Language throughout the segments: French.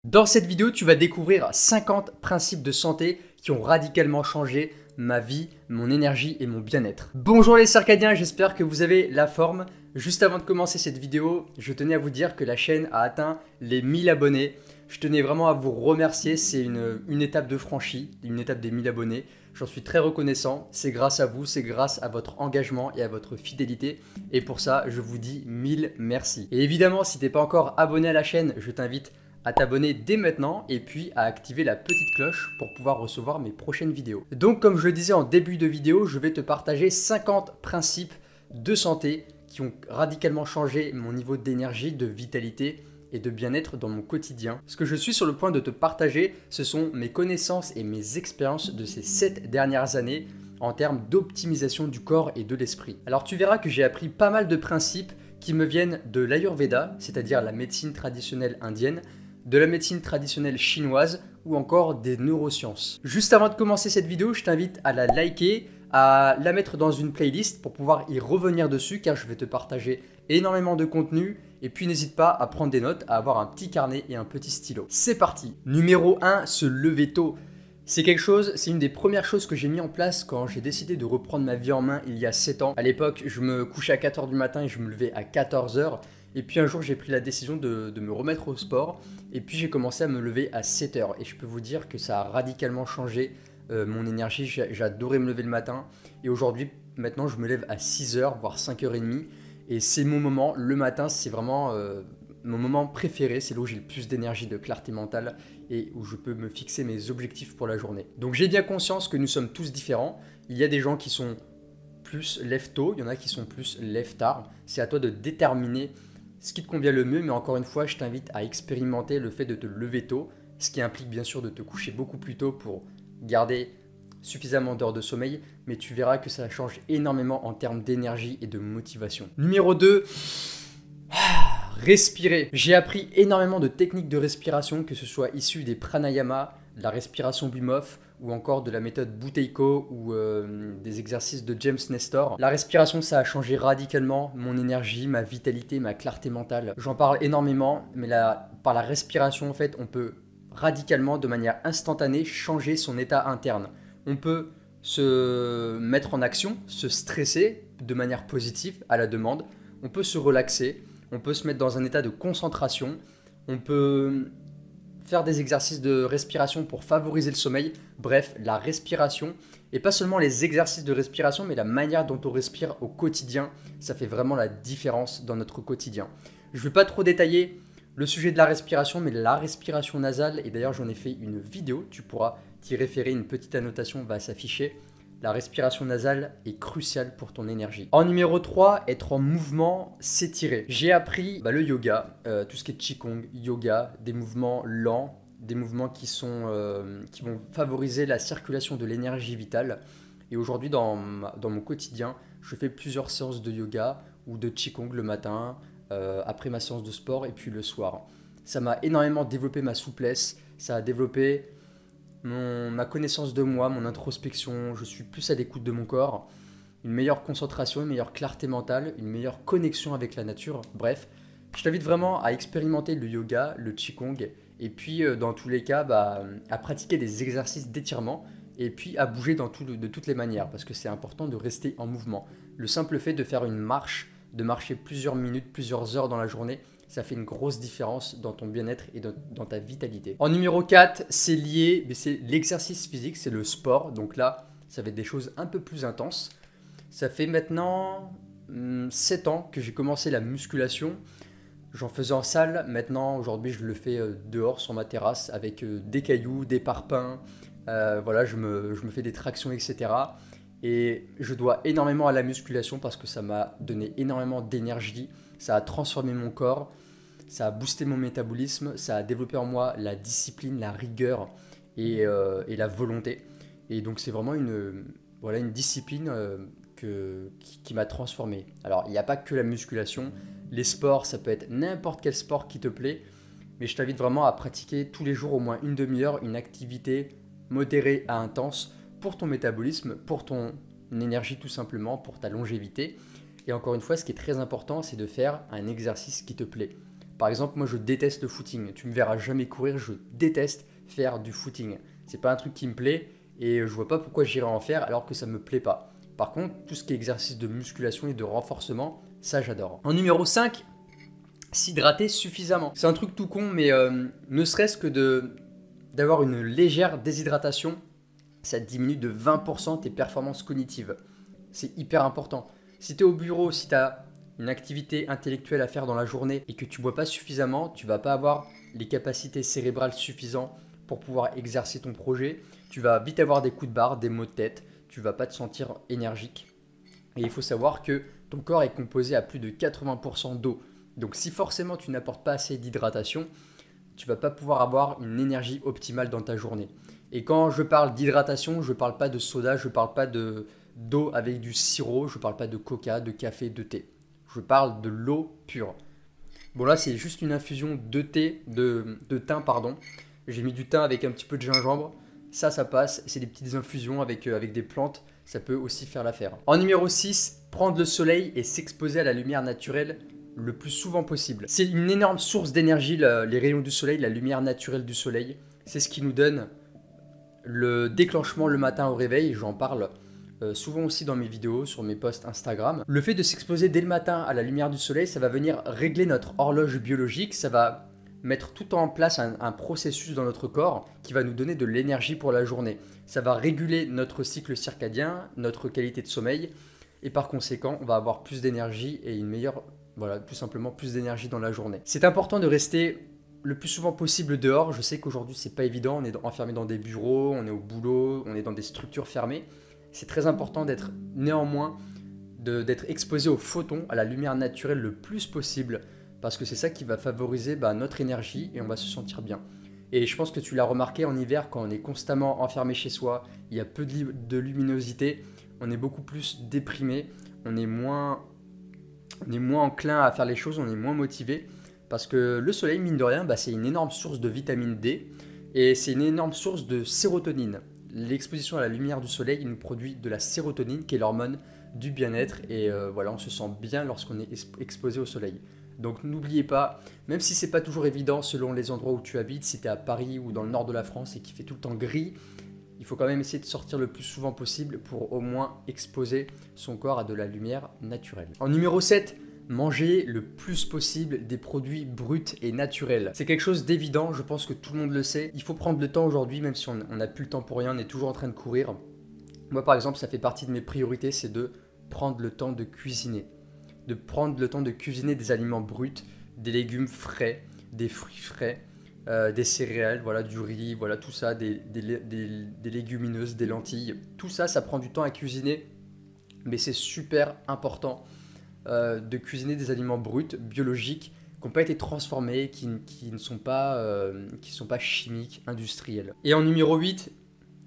Dans cette vidéo, tu vas découvrir 50 principes de santé qui ont radicalement changé ma vie, mon énergie et mon bien-être. Bonjour les circadiens, j'espère que vous avez la forme. Juste avant de commencer cette vidéo, je tenais à vous dire que la chaîne a atteint les 1000 abonnés. Je tenais vraiment à vous remercier, c'est une étape de franchie, une étape des 1000 abonnés. J'en suis très reconnaissant, c'est grâce à vous, c'est grâce à votre engagement et à votre fidélité. Et pour ça, je vous dis 1000 merci. Et évidemment, si tu n'es pas encore abonné à la chaîne, je t'invite à t'abonner dès maintenant et puis à activer la petite cloche pour pouvoir recevoir mes prochaines vidéos. Donc comme je le disais en début de vidéo, je vais te partager 50 principes de santé qui ont radicalement changé mon niveau d'énergie, de vitalité et de bien-être dans mon quotidien. Ce que je suis sur le point de te partager, ce sont mes connaissances et mes expériences de ces 7 dernières années en termes d'optimisation du corps et de l'esprit. Alors tu verras que j'ai appris pas mal de principes qui me viennent de l'Ayurveda, c'est-à-dire la médecine traditionnelle indienne, de la médecine traditionnelle chinoise ou encore des neurosciences. Juste avant de commencer cette vidéo, je t'invite à la liker, à la mettre dans une playlist pour pouvoir y revenir dessus car je vais te partager énormément de contenu et puis n'hésite pas à prendre des notes, à avoir un petit carnet et un petit stylo. C'est parti. Numéro 1, se lever tôt. C'est une des premières choses que j'ai mis en place quand j'ai décidé de reprendre ma vie en main il y a 7 ans. À l'époque, je me couchais à 4h du matin et je me levais à 14h. Et puis un jour, j'ai pris la décision de me remettre au sport. Et puis j'ai commencé à me lever à 7h. Et je peux vous dire que ça a radicalement changé mon énergie. J'adorais me lever le matin. Et aujourd'hui, maintenant, je me lève à 6h, voire 5h30. Et c'est mon moment. Le matin, c'est vraiment mon moment préféré. C'est là où j'ai le plus d'énergie, de clarté mentale et où je peux me fixer mes objectifs pour la journée. Donc j'ai bien conscience que nous sommes tous différents. Il y a des gens qui sont plus lève tôt, il y en a qui sont plus lève tard. C'est à toi de déterminer ce qui te convient le mieux, mais encore une fois, je t'invite à expérimenter le fait de te lever tôt, ce qui implique bien sûr de te coucher beaucoup plus tôt pour garder suffisamment d'heures de sommeil, mais tu verras que ça change énormément en termes d'énergie et de motivation. Numéro 2, respirer. J'ai appris énormément de techniques de respiration, que ce soit issues des pranayama, de la respiration Wim Hof ou encore de la méthode Buteyko ou des exercices de James Nestor. La respiration, ça a changé radicalement mon énergie, ma vitalité, ma clarté mentale. J'en parle énormément, mais par la respiration, en fait, on peut radicalement, de manière instantanée, changer son état interne. On peut se mettre en action, se stresser de manière positive à la demande. On peut se relaxer, on peut se mettre dans un état de concentration, on peut faire des exercices de respiration pour favoriser le sommeil. Bref, la respiration, et pas seulement les exercices de respiration, mais la manière dont on respire au quotidien, ça fait vraiment la différence dans notre quotidien. Je ne vais pas trop détailler le sujet de la respiration, mais la respiration nasale, et d'ailleurs j'en ai fait une vidéo, tu pourras t'y référer, une petite annotation va s'afficher. La respiration nasale est cruciale pour ton énergie. En numéro 3, être en mouvement, s'étirer. J'ai appris le yoga, tout ce qui est qigong, yoga, des mouvements lents, des mouvements qui vont favoriser la circulation de l'énergie vitale. Et aujourd'hui, dans mon quotidien, je fais plusieurs séances de yoga ou de qigong le matin, après ma séance de sport et puis le soir. Ça m'a énormément développé ma souplesse, ça a développé ma connaissance de moi, mon introspection, je suis plus à l'écoute de mon corps, une meilleure concentration, une meilleure clarté mentale, une meilleure connexion avec la nature. Bref, je t'invite vraiment à expérimenter le yoga, le qigong, et puis dans tous les cas, à pratiquer des exercices d'étirement, et puis à bouger de toutes les manières, parce que c'est important de rester en mouvement. Le simple fait de faire une marche, de marcher plusieurs minutes, plusieurs heures dans la journée, ça fait une grosse différence dans ton bien-être et dans ta vitalité. En numéro 4, c'est lié, mais c'est l'exercice physique, c'est le sport. Donc là, ça va être des choses un peu plus intenses. Ça fait maintenant 7 ans que j'ai commencé la musculation. J'en faisais en salle. Maintenant, aujourd'hui, je le fais dehors sur ma terrasse avec des cailloux, des parpaings. Voilà, je me fais des tractions, etc. Et je dois énormément à la musculation parce que ça m'a donné énormément d'énergie. Ça a transformé mon corps, ça a boosté mon métabolisme, ça a développé en moi la discipline, la rigueur et la volonté. Et donc c'est vraiment une discipline qui m'a transformé. Alors il n'y a pas que la musculation, les sports, ça peut être n'importe quel sport qui te plaît, mais je t'invite vraiment à pratiquer tous les jours au moins une demi-heure une activité modérée à intense pour ton métabolisme, pour ton énergie tout simplement, pour ta longévité. Et encore une fois, ce qui est très important, c'est de faire un exercice qui te plaît. Par exemple, moi je déteste le footing. Tu me verras jamais courir, je déteste faire du footing. C'est pas un truc qui me plaît et je vois pas pourquoi j'irais en faire alors que ça me plaît pas. Par contre, tout ce qui est exercice de musculation et de renforcement, ça j'adore. En numéro 5, s'hydrater suffisamment. C'est un truc tout con, mais ne serait-ce que d'avoir une légère déshydratation, ça diminue de 20% tes performances cognitives. C'est hyper important. Si tu es au bureau, si tu as une activité intellectuelle à faire dans la journée et que tu bois pas suffisamment, tu vas pas avoir les capacités cérébrales suffisantes pour pouvoir exercer ton projet. Tu vas vite avoir des coups de barre, des maux de tête, tu vas pas te sentir énergique. Et il faut savoir que ton corps est composé à plus de 80% d'eau. Donc si forcément tu n'apportes pas assez d'hydratation, tu vas pas pouvoir avoir une énergie optimale dans ta journée. Et quand je parle d'hydratation, je parle pas de soda, je parle pas d'eau avec du sirop, je parle pas de coca, de café, de thé. Je parle de l'eau pure. Bon là c'est juste une infusion de thé, de thym pardon. J'ai mis du thym avec un petit peu de gingembre. Ça passe. C'est des petites infusions avec des plantes. Ça peut aussi faire l'affaire. En numéro 6, prendre le soleil et s'exposer à la lumière naturelle le plus souvent possible. C'est une énorme source d'énergie, les rayons du soleil, la lumière naturelle du soleil. C'est ce qui nous donne le déclenchement le matin au réveil. J'en parle souvent aussi dans mes vidéos, sur mes posts Instagram. Le fait de s'exposer dès le matin à la lumière du soleil, ça va venir régler notre horloge biologique, ça va mettre tout en place un processus dans notre corps qui va nous donner de l'énergie pour la journée. Ça va réguler notre cycle circadien, notre qualité de sommeil, et par conséquent, on va avoir plus d'énergie et une meilleure, voilà, tout simplement plus d'énergie dans la journée. C'est important de rester le plus souvent possible dehors. Je sais qu'aujourd'hui, c'est pas évident, on est enfermé dans des bureaux, on est au boulot, on est dans des structures fermées. C'est très important d'être néanmoins, d'être exposé aux photons, à la lumière naturelle le plus possible, parce que c'est ça qui va favoriser notre énergie et on va se sentir bien. Et je pense que tu l'as remarqué en hiver, quand on est constamment enfermé chez soi, il y a peu de luminosité, on est beaucoup plus déprimé, on est moins enclin à faire les choses, on est moins motivé, parce que le soleil, mine de rien, c'est une énorme source de vitamine D et c'est une énorme source de sérotonine. L'exposition à la lumière du soleil nous produit de la sérotonine qui est l'hormone du bien-être et voilà, on se sent bien lorsqu'on est exposé au soleil. Donc n'oubliez pas, même si c'est pas toujours évident selon les endroits où tu habites, si tu es à Paris ou dans le nord de la France et qu'il fait tout le temps gris, il faut quand même essayer de sortir le plus souvent possible pour au moins exposer son corps à de la lumière naturelle. En numéro 7, manger le plus possible des produits bruts et naturels. C'est quelque chose d'évident, je pense que tout le monde le sait. Il faut prendre le temps aujourd'hui, même si on n'a plus le temps pour rien, on est toujours en train de courir. Moi par exemple, ça fait partie de mes priorités, c'est de prendre le temps de cuisiner. De prendre le temps de cuisiner des aliments bruts, des légumes frais, des fruits frais, des céréales, voilà, du riz, voilà, tout ça, des légumineuses, des lentilles. Tout ça, ça prend du temps à cuisiner, mais c'est super important de cuisiner des aliments bruts, biologiques, qui n'ont pas été transformés, qui ne sont pas chimiques, industriels. Et en numéro 8,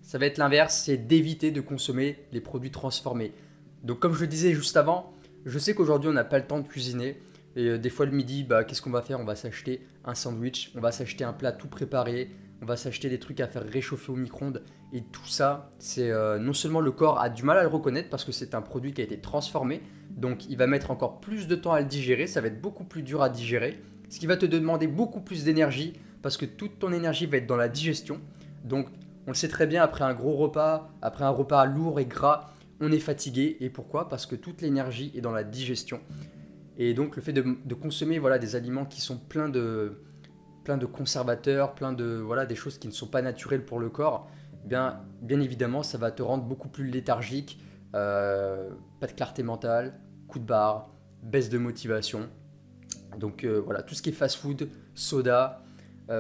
ça va être l'inverse, c'est d'éviter de consommer les produits transformés. Donc comme je le disais juste avant, je sais qu'aujourd'hui on n'a pas le temps de cuisiner, et des fois le midi, qu'est-ce qu'on va faire? On va s'acheter un sandwich, on va s'acheter un plat tout préparé, on va s'acheter des trucs à faire réchauffer au micro-ondes, et tout ça, c'est non seulement le corps a du mal à le reconnaître parce que c'est un produit qui a été transformé, donc il va mettre encore plus de temps à le digérer, ça va être beaucoup plus dur à digérer, ce qui va te demander beaucoup plus d'énergie parce que toute ton énergie va être dans la digestion. Donc on le sait très bien, après un gros repas, après un repas lourd et gras, on est fatigué. Et pourquoi? Parce que toute l'énergie est dans la digestion. Et donc le fait de consommer des aliments qui sont pleins de conservateurs, des choses qui ne sont pas naturelles pour le corps, bien évidemment ça va te rendre beaucoup plus léthargique, pas de clarté mentale, coup de barre, baisse de motivation. Donc voilà, tout ce qui est fast-food, soda,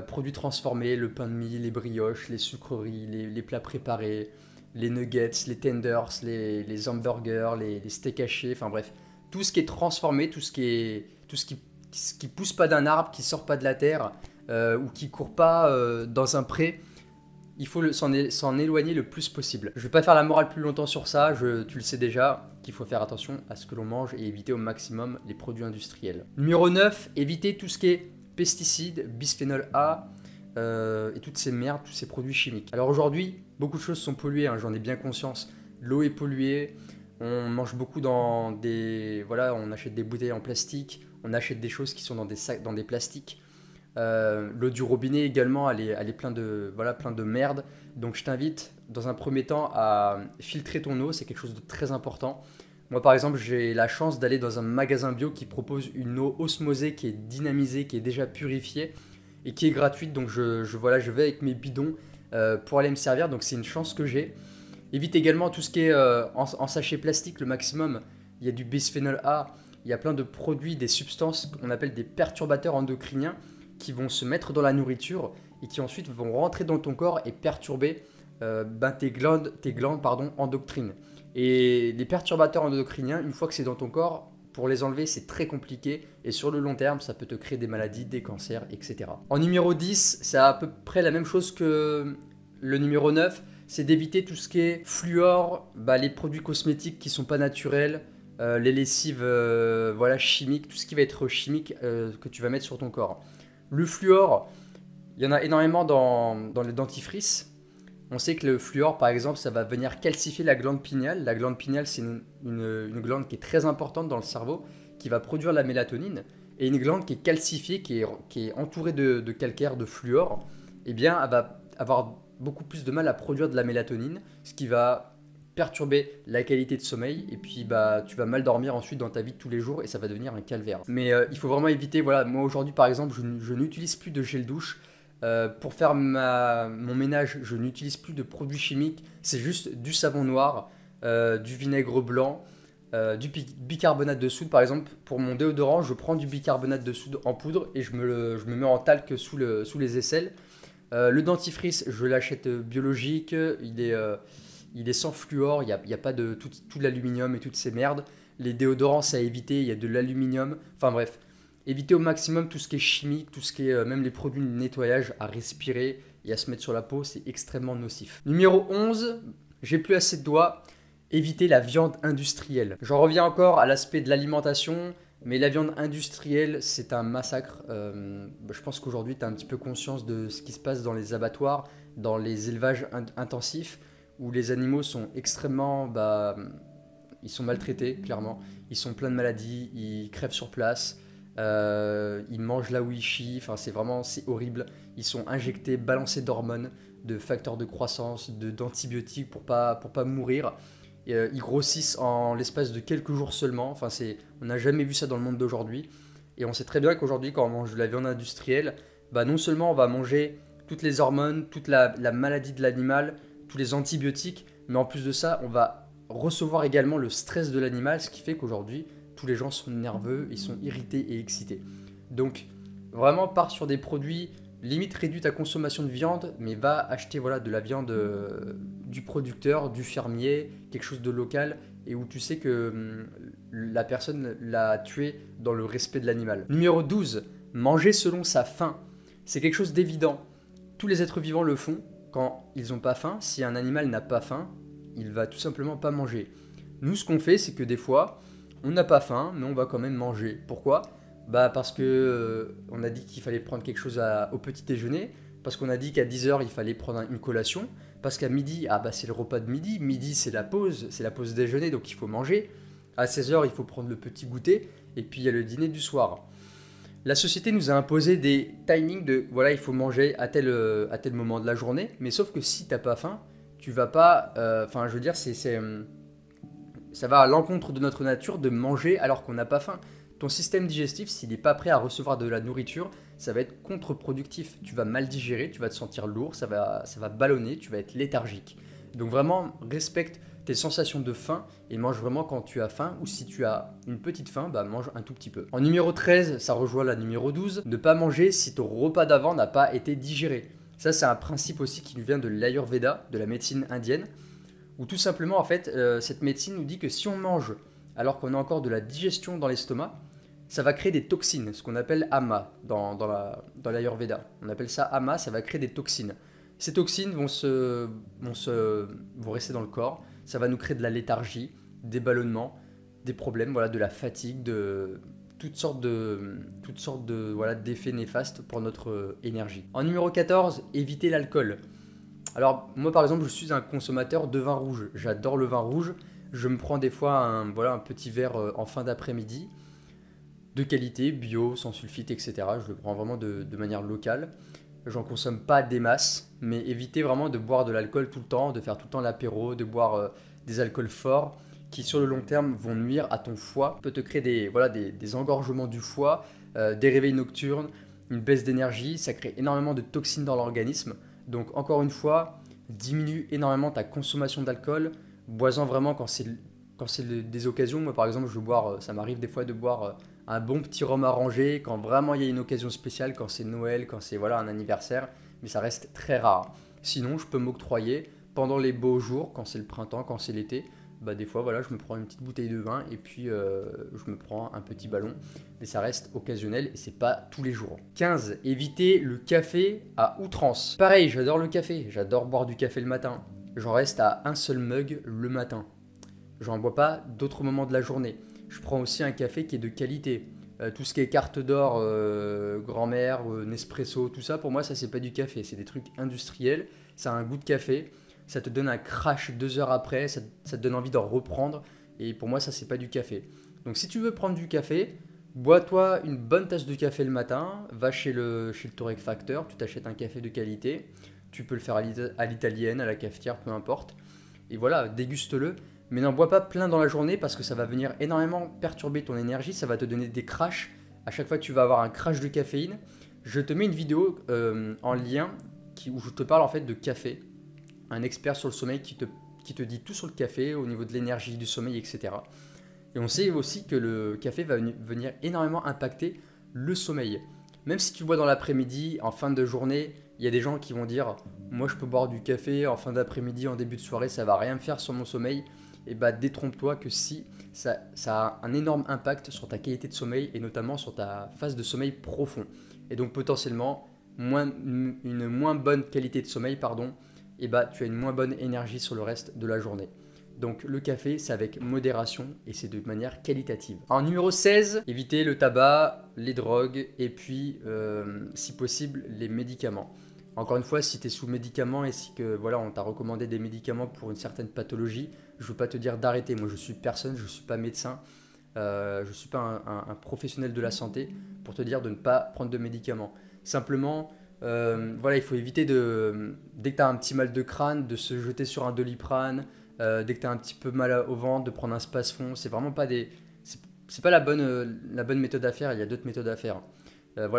produits transformés, le pain de mie, les brioches, les sucreries, les plats préparés, les nuggets, les tenders, les hamburgers, les steaks hachés, enfin bref, tout ce qui est transformé, tout ce qui pousse pas d'un arbre, qui sort pas de la terre ou qui court pas dans un pré, il faut s'en éloigner le plus possible. Je vais pas faire la morale plus longtemps sur ça, tu le sais déjà, qu'il faut faire attention à ce que l'on mange et éviter au maximum les produits industriels. Numéro 9, éviter tout ce qui est pesticides, bisphénol A et toutes ces merdes, tous ces produits chimiques. Alors aujourd'hui, beaucoup de choses sont polluées, j'en ai bien conscience. L'eau est polluée, on mange beaucoup on achète des bouteilles en plastique, on achète des choses qui sont dans des sacs, dans des plastiques. L'eau du robinet également, elle est plein de, voilà, plein de merde. Donc je t'invite dans un premier temps à filtrer ton eau, c'est quelque chose de très important. Moi par exemple, j'ai la chance d'aller dans un magasin bio qui propose une eau osmosée qui est dynamisée, qui est déjà purifiée et qui est gratuite. Donc voilà, je vais avec mes bidons pour aller me servir, donc c'est une chance que j'ai. Évite également tout ce qui est en sachet plastique le maximum. Il y a du bisphénol A, il y a plein de produits, des substances qu'on appelle des perturbateurs endocriniens qui vont se mettre dans la nourriture et qui ensuite vont rentrer dans ton corps et perturber tes glandes endocrines. Et les perturbateurs endocriniens, une fois que c'est dans ton corps, pour les enlever, c'est très compliqué et sur le long terme, ça peut te créer des maladies, des cancers, etc. En numéro 10, c'est à peu près la même chose que le numéro 9, c'est d'éviter tout ce qui est fluor, les produits cosmétiques qui ne sont pas naturels, les lessives voilà, chimiques, tout ce qui va être chimique que tu vas mettre sur ton corps. Le fluor, il y en a énormément dans le dentifrice. On sait que le fluor, par exemple, ça va venir calcifier la glande pinéale. La glande pinéale, c'est une glande qui est très importante dans le cerveau, qui va produire la mélatonine. Et une glande qui est calcifiée, qui est entourée de calcaire, de fluor, eh bien, elle va avoir beaucoup plus de mal à produire de la mélatonine, ce qui va perturber la qualité de sommeil. Et puis, tu vas mal dormir ensuite dans ta vie de tous les jours et ça va devenir un calvaire. Mais il faut vraiment éviter, voilà, moi aujourd'hui, par exemple, je n'utilise plus de gel douche. Pour faire mon ménage, je n'utilise plus de produits chimiques, c'est juste du savon noir, du vinaigre blanc, du bicarbonate de soude. Par exemple, pour mon déodorant, je prends du bicarbonate de soude en poudre et je me mets en talc sous les aisselles. Le dentifrice, je l'achète biologique, il est sans fluor, il n'y a pas de tout l'aluminium et toutes ces merdes. Les déodorants, c'est à éviter, il y a de l'aluminium, enfin bref. Éviter au maximum tout ce qui est chimique, tout ce qui est même les produits de nettoyage à respirer et à se mettre sur la peau, c'est extrêmement nocif. Numéro 11, j'ai plus assez de doigts, éviter la viande industrielle. J'en reviens encore à l'aspect de l'alimentation, mais la viande industrielle, c'est un massacre. Je pense qu'aujourd'hui, tu as un petit peu conscience de ce qui se passe dans les abattoirs, dans les élevages intensifs, où les animaux sont extrêmement... ils sont maltraités, clairement. Ils sont pleins de maladies, ils crèvent sur place. Ils mangent là où ils chient, enfin c'est horrible. Ils sont injectés, balancés d'hormones, de facteurs de croissance, d'antibiotiques pour pas mourir. Ils grossissent en l'espace de quelques jours seulement. Enfin on n'a jamais vu ça dans le monde d'aujourd'hui. Et on sait très bien qu'aujourd'hui, quand on mange de la viande industrielle, non seulement on va manger toutes les hormones, toute la maladie de l'animal, tous les antibiotiques, mais en plus de ça, on va recevoir également le stress de l'animal, ce qui fait qu'aujourd'hui, tous les gens sont nerveux, ils sont irrités et excités. Donc, vraiment, pars sur des produits, limite réduis ta consommation de viande, mais va acheter de la viande du producteur, du fermier, quelque chose de local, et où tu sais que la personne l'a tué dans le respect de l'animal. Numéro 12, manger selon sa faim. C'est quelque chose d'évident. Tous les êtres vivants le font quand ils n'ont pas faim. Si un animal n'a pas faim, il va tout simplement pas manger. Nous, ce qu'on fait, c'est que des fois, on n'a pas faim, mais on va quand même manger. Pourquoi ? Parce que on a dit qu'il fallait prendre quelque chose au petit déjeuner, parce qu'on a dit qu'à 10h, il fallait prendre une collation, parce qu'à midi, c'est le repas de midi, midi c'est la pause déjeuner, donc il faut manger. À 16h, il faut prendre le petit goûter, et puis il y a le dîner du soir. La société nous a imposé des timings de, il faut manger à tel moment de la journée, mais sauf que si t'as pas faim, tu vas pas, ça va à l'encontre de notre nature de manger alors qu'on n'a pas faim. Ton système digestif, s'il n'est pas prêt à recevoir de la nourriture, ça va être contre-productif. Tu vas mal digérer, tu vas te sentir lourd, ça va ballonner, tu vas être léthargique. Donc vraiment, respecte tes sensations de faim et mange vraiment quand tu as faim, ou si tu as une petite faim, mange un tout petit peu. En numéro 13, ça rejoint la numéro 12, ne pas manger si ton repas d'avant n'a pas été digéré. Ça, c'est un principe aussi qui nous vient de l'Ayurveda, de la médecine indienne, où tout simplement, en fait, cette médecine nous dit que si on mange alors qu'on a encore de la digestion dans l'estomac, ça va créer des toxines, ce qu'on appelle ama dans l'Ayurveda. On appelle ça ama, ça va créer des toxines. Ces toxines vont rester dans le corps, ça va nous créer de la léthargie, des ballonnements, des problèmes, de la fatigue, de toutes sortes d'effets néfastes pour notre énergie. En numéro 14, éviter l'alcool. Alors moi par exemple, je suis un consommateur de vin rouge, j'adore le vin rouge, je me prends des fois un petit verre en fin d'après-midi. de qualité, bio, sans sulfite, etc. Je le prends vraiment de manière locale. J'en consomme pas des masses, mais éviter vraiment de boire de l'alcool tout le temps, de faire tout le temps l'apéro, de boire des alcools forts qui sur le long terme vont nuire à ton foie, peut te créer des engorgements du foie, des réveils nocturnes, une baisse d'énergie, ça crée énormément de toxines dans l'organisme. Donc encore une fois, diminue énormément ta consommation d'alcool, bois-en vraiment quand c'est des occasions. Moi par exemple, je veux boire, ça m'arrive des fois de boire un bon petit rhum arrangé quand vraiment il y a une occasion spéciale, quand c'est Noël, quand c'est un anniversaire, mais ça reste très rare. Sinon, je peux m'octroyer pendant les beaux jours, quand c'est le printemps, quand c'est l'été, bah des fois je me prends une petite bouteille de vin et puis je me prends un petit ballon, mais ça reste occasionnel et c'est pas tous les jours. 15. Éviter le café à outrance. Pareil, j'adore le café, j'adore boire du café le matin. J'en reste à un seul mug le matin. J'en bois pas d'autres moments de la journée. Je prends aussi un café qui est de qualité. Tout ce qui est carte d'or, grand-mère, Nespresso, tout ça, pour moi, ça c'est pas du café. C'est des trucs industriels, ça a un goût de café, ça te donne un crash 2 heures après, ça te donne envie d'en reprendre. Et pour moi, ça c'est pas du café. Donc si tu veux prendre du café, bois-toi une bonne tasse de café le matin, va chez le torréfacteur, tu t'achètes un café de qualité. Tu peux le faire à l'italienne, à la cafetière, peu importe. Et voilà, déguste-le. Mais n'en bois pas plein dans la journée parce que ça va venir énormément perturber ton énergie, ça va te donner des crashs. À chaque fois, tu vas avoir un crash de caféine. Je te mets une vidéo en lien où je te parle en fait de café. Un expert sur le sommeil qui te dit tout sur le café, au niveau de l'énergie, du sommeil, etc. Et on sait aussi que le café va venir énormément impacter le sommeil. Même si tu bois dans l'après-midi, en fin de journée, il y a des gens qui vont dire « Moi, je peux boire du café en fin d'après-midi, en début de soirée, ça va rien faire sur mon sommeil. » Et bah détrompe-toi que si, ça a un énorme impact sur ta qualité de sommeil et notamment sur ta phase de sommeil profond. Et donc potentiellement, une moins bonne qualité de sommeil, et bah tu as une moins bonne énergie sur le reste de la journée. Donc le café, c'est avec modération et c'est de manière qualitative. En numéro 16, éviter le tabac, les drogues et puis, si possible, les médicaments. Encore une fois, si tu es sous médicaments et si on t'a recommandé des médicaments pour une certaine pathologie, je ne veux pas te dire d'arrêter. Moi, je suis personne, je ne suis pas médecin, je ne suis pas un professionnel de la santé pour te dire de ne pas prendre de médicaments. Simplement, il faut éviter dès que tu as un petit mal de crâne, de se jeter sur un Doliprane, dès que tu as un petit peu mal au ventre, de prendre un Spasfon. C'est vraiment pas c'est pas la bonne méthode à faire, il y a d'autres méthodes à faire.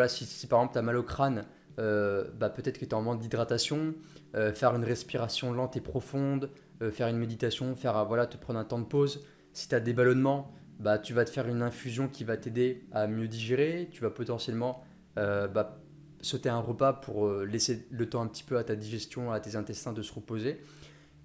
Si par exemple tu as mal au crâne, peut-être que tu es en manque d'hydratation, faire une respiration lente et profonde, faire une méditation, te prendre un temps de pause. Si tu as des ballonnements, tu vas te faire une infusion qui va t'aider à mieux digérer. Tu vas potentiellement sauter un repas pour laisser le temps un petit peu à ta digestion, à tes intestins de se reposer.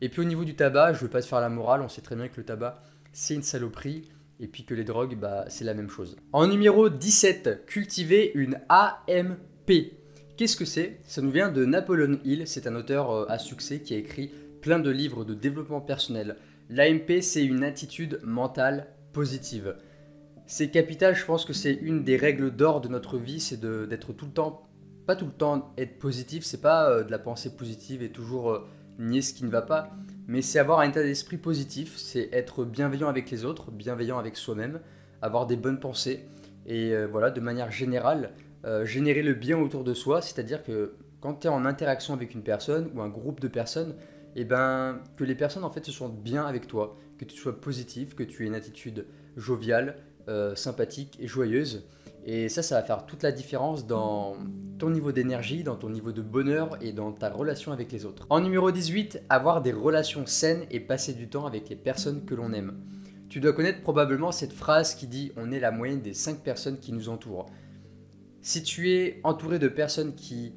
Et puis au niveau du tabac, je ne veux pas te faire la morale, on sait très bien que le tabac c'est une saloperie. Et puis que les drogues, c'est la même chose. En numéro 17, cultiver une AMP. Qu'est-ce que c'est? Ça nous vient de Napoleon Hill, c'est un auteur à succès qui a écrit plein de livres de développement personnel. L'AMP, c'est une attitude mentale positive. C'est capital, je pense que c'est une des règles d'or de notre vie, c'est d'être tout le temps, pas tout le temps être positif, c'est pas de la pensée positive et toujours nier ce qui ne va pas, mais c'est avoir un état d'esprit positif, c'est être bienveillant avec les autres, bienveillant avec soi-même, avoir des bonnes pensées et de manière générale, générer le bien autour de soi, c'est-à-dire que quand tu es en interaction avec une personne ou un groupe de personnes, que les personnes en fait se sentent bien avec toi, que tu sois positif, que tu aies une attitude joviale, sympathique et joyeuse. Et ça va faire toute la différence dans ton niveau d'énergie, dans ton niveau de bonheur et dans ta relation avec les autres. En numéro 18, avoir des relations saines et passer du temps avec les personnes que l'on aime. Tu dois connaître probablement cette phrase qui dit « on est la moyenne des 5 personnes qui nous entourent ». Si tu es entouré de personnes qui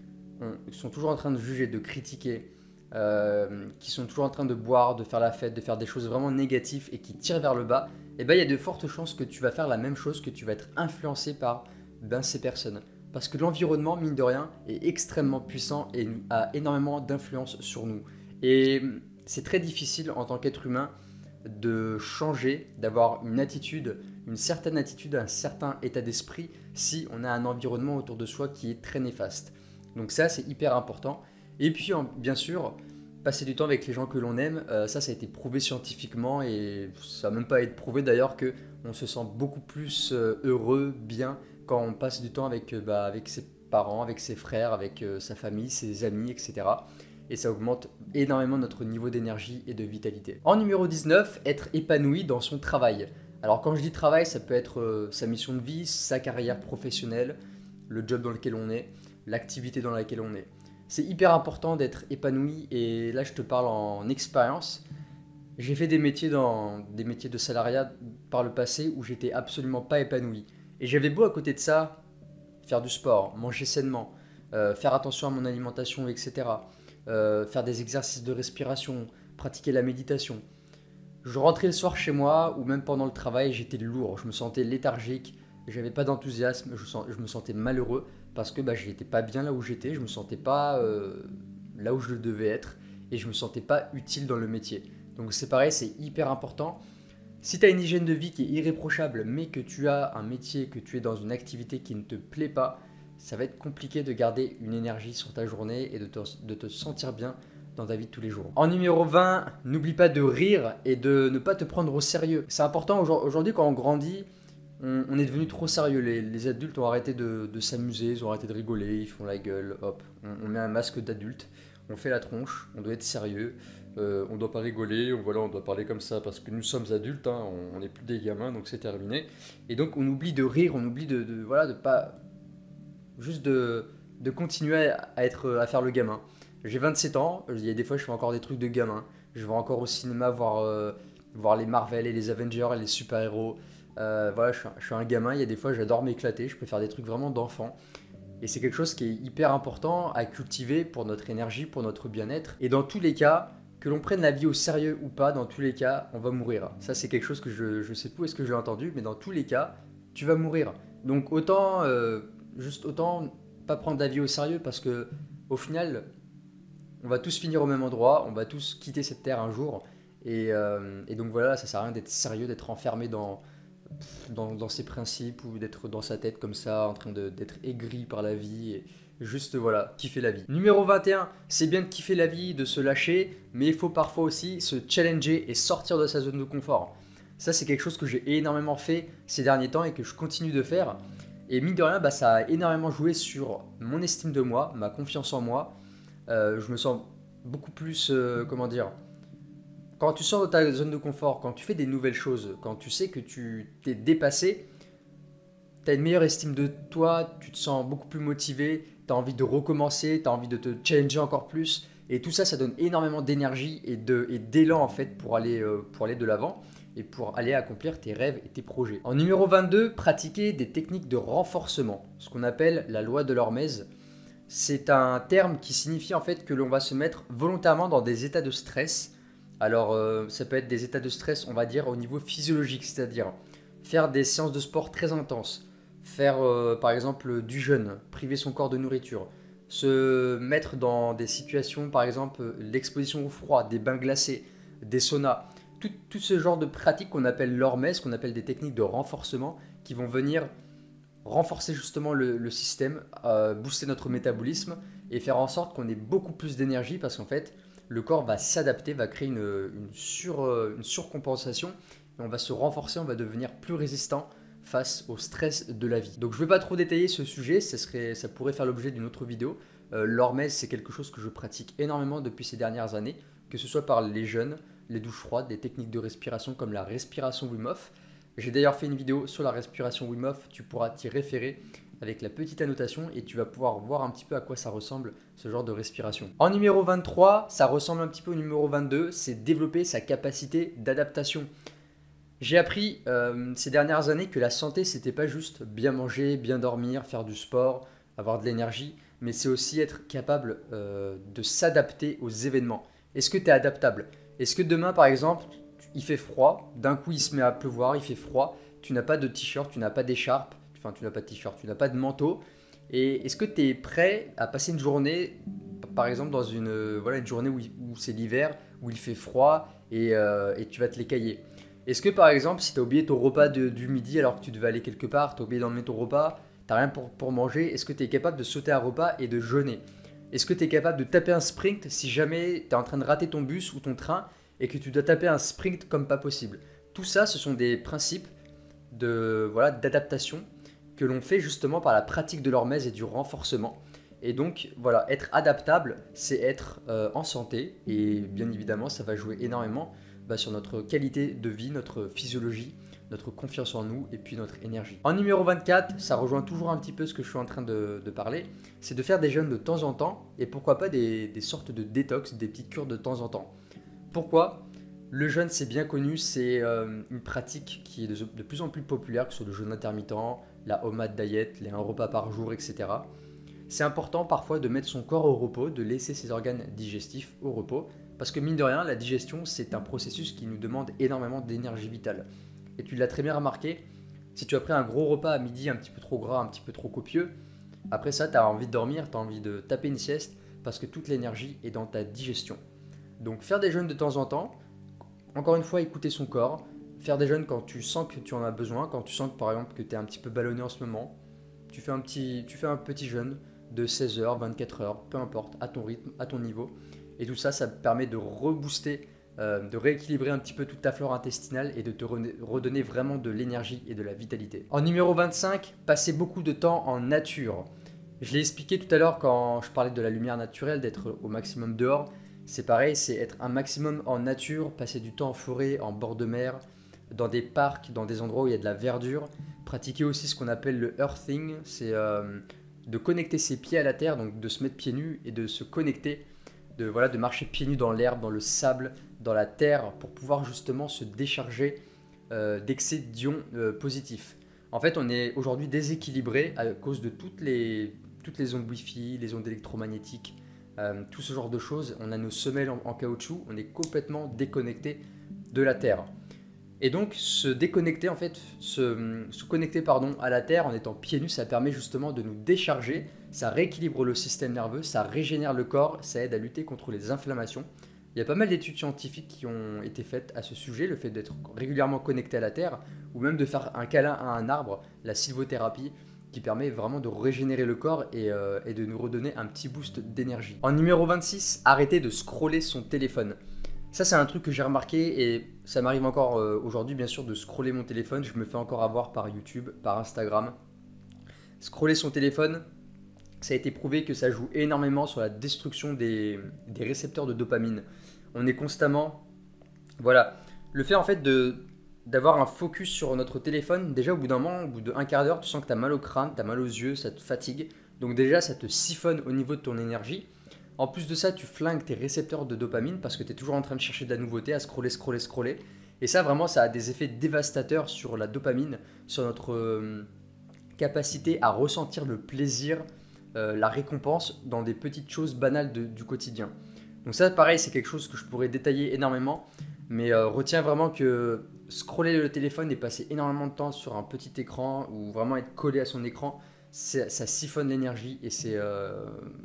sont toujours en train de juger, de critiquer, qui sont toujours en train de boire, de faire la fête, de faire des choses vraiment négatives et qui tirent vers le bas, il y a de fortes chances que tu vas faire la même chose, que tu vas être influencé par ces personnes. Parce que l'environnement, mine de rien, est extrêmement puissant et a énormément d'influence sur nous. Et c'est très difficile en tant qu'être humain de changer, d'avoir une attitude, une certaine attitude, un certain état d'esprit si on a un environnement autour de soi qui est très néfaste. Donc ça, c'est hyper important. Et puis, bien sûr, passer du temps avec les gens que l'on aime, ça a été prouvé scientifiquement et ça va même pas être prouvé d'ailleurs que on se sent beaucoup plus heureux, bien quand on passe du temps avec ses parents, avec ses frères, avec sa famille, ses amis, etc. Et ça augmente énormément notre niveau d'énergie et de vitalité. En numéro 19, être épanoui dans son travail. Alors quand je dis travail, ça peut être sa mission de vie, sa carrière professionnelle, le job dans lequel on est, l'activité dans laquelle on est. C'est hyper important d'être épanoui et là je te parle en expérience. J'ai fait des métiers de salariat par le passé où j'étais absolument pas épanoui. Et j'avais beau à côté de ça faire du sport, manger sainement, faire attention à mon alimentation, etc. Faire des exercices de respiration, pratiquer la méditation. Je rentrais le soir chez moi ou même pendant le travail, j'étais lourd, je me sentais léthargique, j'avais pas d'enthousiasme, je me sentais malheureux parce que je n'étais pas bien là où j'étais, je me sentais pas là où je devais être et je me sentais pas utile dans le métier. Donc c'est pareil, c'est hyper important. Si tu as une hygiène de vie qui est irréprochable mais que tu as un métier, que tu es dans une activité qui ne te plaît pas, ça va être compliqué de garder une énergie sur ta journée et de te sentir bien dans ta vie de tous les jours. En numéro 20, n'oublie pas de rire et de ne pas te prendre au sérieux. C'est important aujourd'hui quand on grandit, on est devenu trop sérieux. Les adultes ont arrêté de s'amuser, ils ont arrêté de rigoler, ils font la gueule, hop, on met un masque d'adulte, on fait la tronche, on doit être sérieux, on doit pas rigoler, on doit parler comme ça parce que nous sommes adultes, hein, on n'est plus des gamins donc c'est terminé. Et donc on oublie de rire, on oublie de pas juste de continuer à faire le gamin. J'ai 27 ans, il y a des fois je fais encore des trucs de gamin. Je vais encore au cinéma voir les Marvel et les Avengers et les super-héros. Je suis un gamin, il y a des fois j'adore m'éclater, je peux faire des trucs vraiment d'enfant. Et c'est quelque chose qui est hyper important à cultiver pour notre énergie, pour notre bien-être. Et dans tous les cas, que l'on prenne la vie au sérieux ou pas, dans tous les cas, on va mourir. Ça c'est quelque chose que je sais plus où est-ce que j'ai entendu, mais dans tous les cas, tu vas mourir. Donc autant pas prendre la vie au sérieux parce que au final, on va tous finir au même endroit, on va tous quitter cette terre un jour. Et donc voilà, ça sert à rien d'être sérieux, d'être enfermé dans ses principes ou d'être dans sa tête comme ça, en train d'être aigri par la vie. Et juste voilà, kiffer la vie. Numéro 21, c'est bien de kiffer la vie, de se lâcher, mais il faut parfois aussi se challenger et sortir de sa zone de confort. Ça, c'est quelque chose que j'ai énormément fait ces derniers temps et que je continue de faire. Et mine de rien, ça a énormément joué sur mon estime de moi, ma confiance en moi. Je me sens beaucoup plus, quand tu sors de ta zone de confort, quand tu fais des nouvelles choses, quand tu sais que tu t'es dépassé, tu as une meilleure estime de toi, tu te sens beaucoup plus motivé, tu as envie de recommencer, tu as envie de te challenger encore plus. Et tout ça, ça donne énormément d'énergie et d'élan en fait pour aller de l'avant et pour aller accomplir tes rêves et tes projets. En numéro 22, pratiquer des techniques de renforcement, ce qu'on appelle la loi de l'hormèse. C'est un terme qui signifie en fait que l'on va se mettre volontairement dans des états de stress. Alors ça peut être des états de stress, on va dire au niveau physiologique, c'est-à-dire faire des séances de sport très intenses, faire par exemple du jeûne, priver son corps de nourriture, se mettre dans des situations par exemple l'exposition au froid, des bains glacés, des saunas, tout ce genre de pratiques qu'on appelle l'hormèse, qu'on appelle des techniques de renforcement qui vont venir renforcer justement le système, booster notre métabolisme et faire en sorte qu'on ait beaucoup plus d'énergie parce qu'en fait le corps va s'adapter, va créer une surcompensation et on va se renforcer, on va devenir plus résistant face au stress de la vie. Donc je ne vais pas trop détailler ce sujet, ça pourrait faire l'objet d'une autre vidéo. L'hormèse, c'est quelque chose que je pratique énormément depuis ces dernières années, que ce soit par les jeûnes, les douches froides, des techniques de respiration comme la respiration Wim Hof. J'ai d'ailleurs fait une vidéo sur la respiration Wim Hof, tu pourras t'y référer avec la petite annotation et tu vas pouvoir voir un petit peu à quoi ça ressemble ce genre de respiration. En numéro 23, ça ressemble un petit peu au numéro 22, c'est développer sa capacité d'adaptation. J'ai appris ces dernières années que la santé, c'était pas juste bien manger, bien dormir, faire du sport, avoir de l'énergie, mais c'est aussi être capable de s'adapter aux événements. Est-ce que tu es adaptable? Est-ce que demain, par exemple, il fait froid, d'un coup il se met à pleuvoir, il fait froid, tu n'as pas de t-shirt, tu n'as pas d'écharpe, enfin tu n'as pas de t-shirt, tu n'as pas de manteau, et est-ce que tu es prêt à passer une journée, par exemple dans une journée où c'est l'hiver, où il fait froid et tu vas te les cailler? Est-ce que par exemple, si tu as oublié ton repas du midi alors que tu devais aller quelque part, tu as oublié d'emmener ton repas, tu n'as rien pour manger, est-ce que tu es capable de sauter un repas et de jeûner? Est-ce que tu es capable de taper un sprint si jamais tu es en train de rater ton bus ou ton train et que tu dois taper un sprint comme pas possible? Tout ça, ce sont des principes voilà, d'adaptation que l'on fait justement par la pratique de l'hormèse et du renforcement. Et donc voilà, être adaptable, c'est être en santé, et bien évidemment ça va jouer énormément sur notre qualité de vie, notre physiologie, notre confiance en nous et puis notre énergie. En numéro 24, ça rejoint toujours un petit peu ce que je suis en train de parler, c'est de faire des jeûnes de temps en temps et pourquoi pas des sortes de détox, des petites cures de temps en temps. Pourquoi? Le jeûne, c'est bien connu, c'est une pratique qui est de plus en plus populaire, que ce soit le jeûne intermittent, la OMAD diet, les 1 repas par jour, etc. C'est important parfois de mettre son corps au repos, de laisser ses organes digestifs au repos, parce que mine de rien, la digestion, c'est un processus qui nous demande énormément d'énergie vitale. Et tu l'as très bien remarqué, si tu as pris un gros repas à midi un petit peu trop gras, un petit peu trop copieux, après ça, tu as envie de dormir, tu as envie de taper une sieste, parce que toute l'énergie est dans ta digestion. Donc faire des jeûnes de temps en temps, encore une fois, écouter son corps, faire des jeûnes quand tu sens que tu en as besoin, quand tu sens que par exemple que tu es un petit peu ballonné en ce moment, tu fais un petit jeûne de 16 heures, 24 heures, peu importe, à ton rythme, à ton niveau. Et tout ça, ça permet de rebooster, de rééquilibrer un petit peu toute ta flore intestinale et de te redonner vraiment de l'énergie et de la vitalité. En numéro 25, passer beaucoup de temps en nature. Je l'ai expliqué tout à l'heure quand je parlais de la lumière naturelle, d'être au maximum dehors. C'est pareil, c'est être un maximum en nature, passer du temps en forêt, en bord de mer, dans des parcs, dans des endroits où il y a de la verdure. Pratiquer aussi ce qu'on appelle le earthing, c'est de connecter ses pieds à la terre, donc de se mettre pieds nus et de se connecter, de marcher pieds nus dans l'herbe, dans le sable, dans la terre, pour pouvoir justement se décharger d'excès d'ions positifs. En fait, on est aujourd'hui déséquilibré à cause de toutes les ondes Wi-Fi, les ondes électromagnétiques, tout ce genre de choses. On a nos semelles en caoutchouc, on est complètement déconnecté de la Terre. Et donc se déconnecter en fait, se connecter à la Terre en étant pieds nus, ça permet justement de nous décharger, ça rééquilibre le système nerveux, ça régénère le corps, ça aide à lutter contre les inflammations. Il y a pas mal d'études scientifiques qui ont été faites à ce sujet, le fait d'être régulièrement connecté à la Terre, ou même de faire un câlin à un arbre, la sylvothérapie, qui permet vraiment de régénérer le corps et de nous redonner un petit boost d'énergie. En numéro 26, arrêter de scroller son téléphone. Ça, c'est un truc que j'ai remarqué et ça m'arrive encore aujourd'hui, bien sûr, de scroller mon téléphone. Je me fais encore avoir par YouTube, par Instagram. Scroller son téléphone, ça a été prouvé que ça joue énormément sur la destruction des récepteurs de dopamine. On est constamment... Voilà. Le fait en fait d'avoir un focus sur notre téléphone, déjà au bout d'un moment, au bout d'un quart d'heure, tu sens que tu as mal au crâne, tu as mal aux yeux, ça te fatigue. Donc déjà, ça te siphonne au niveau de ton énergie. En plus de ça, tu flingues tes récepteurs de dopamine parce que tu es toujours en train de chercher de la nouveauté, à scroller. Et ça, vraiment, ça a des effets dévastateurs sur la dopamine, sur notre capacité à ressentir le plaisir, la récompense dans des petites choses banales du quotidien. Donc ça, pareil, c'est quelque chose que je pourrais détailler énormément. Mais retiens vraiment que scroller le téléphone et passer énormément de temps sur un petit écran ou vraiment être collé à son écran, ça siphonne l'énergie et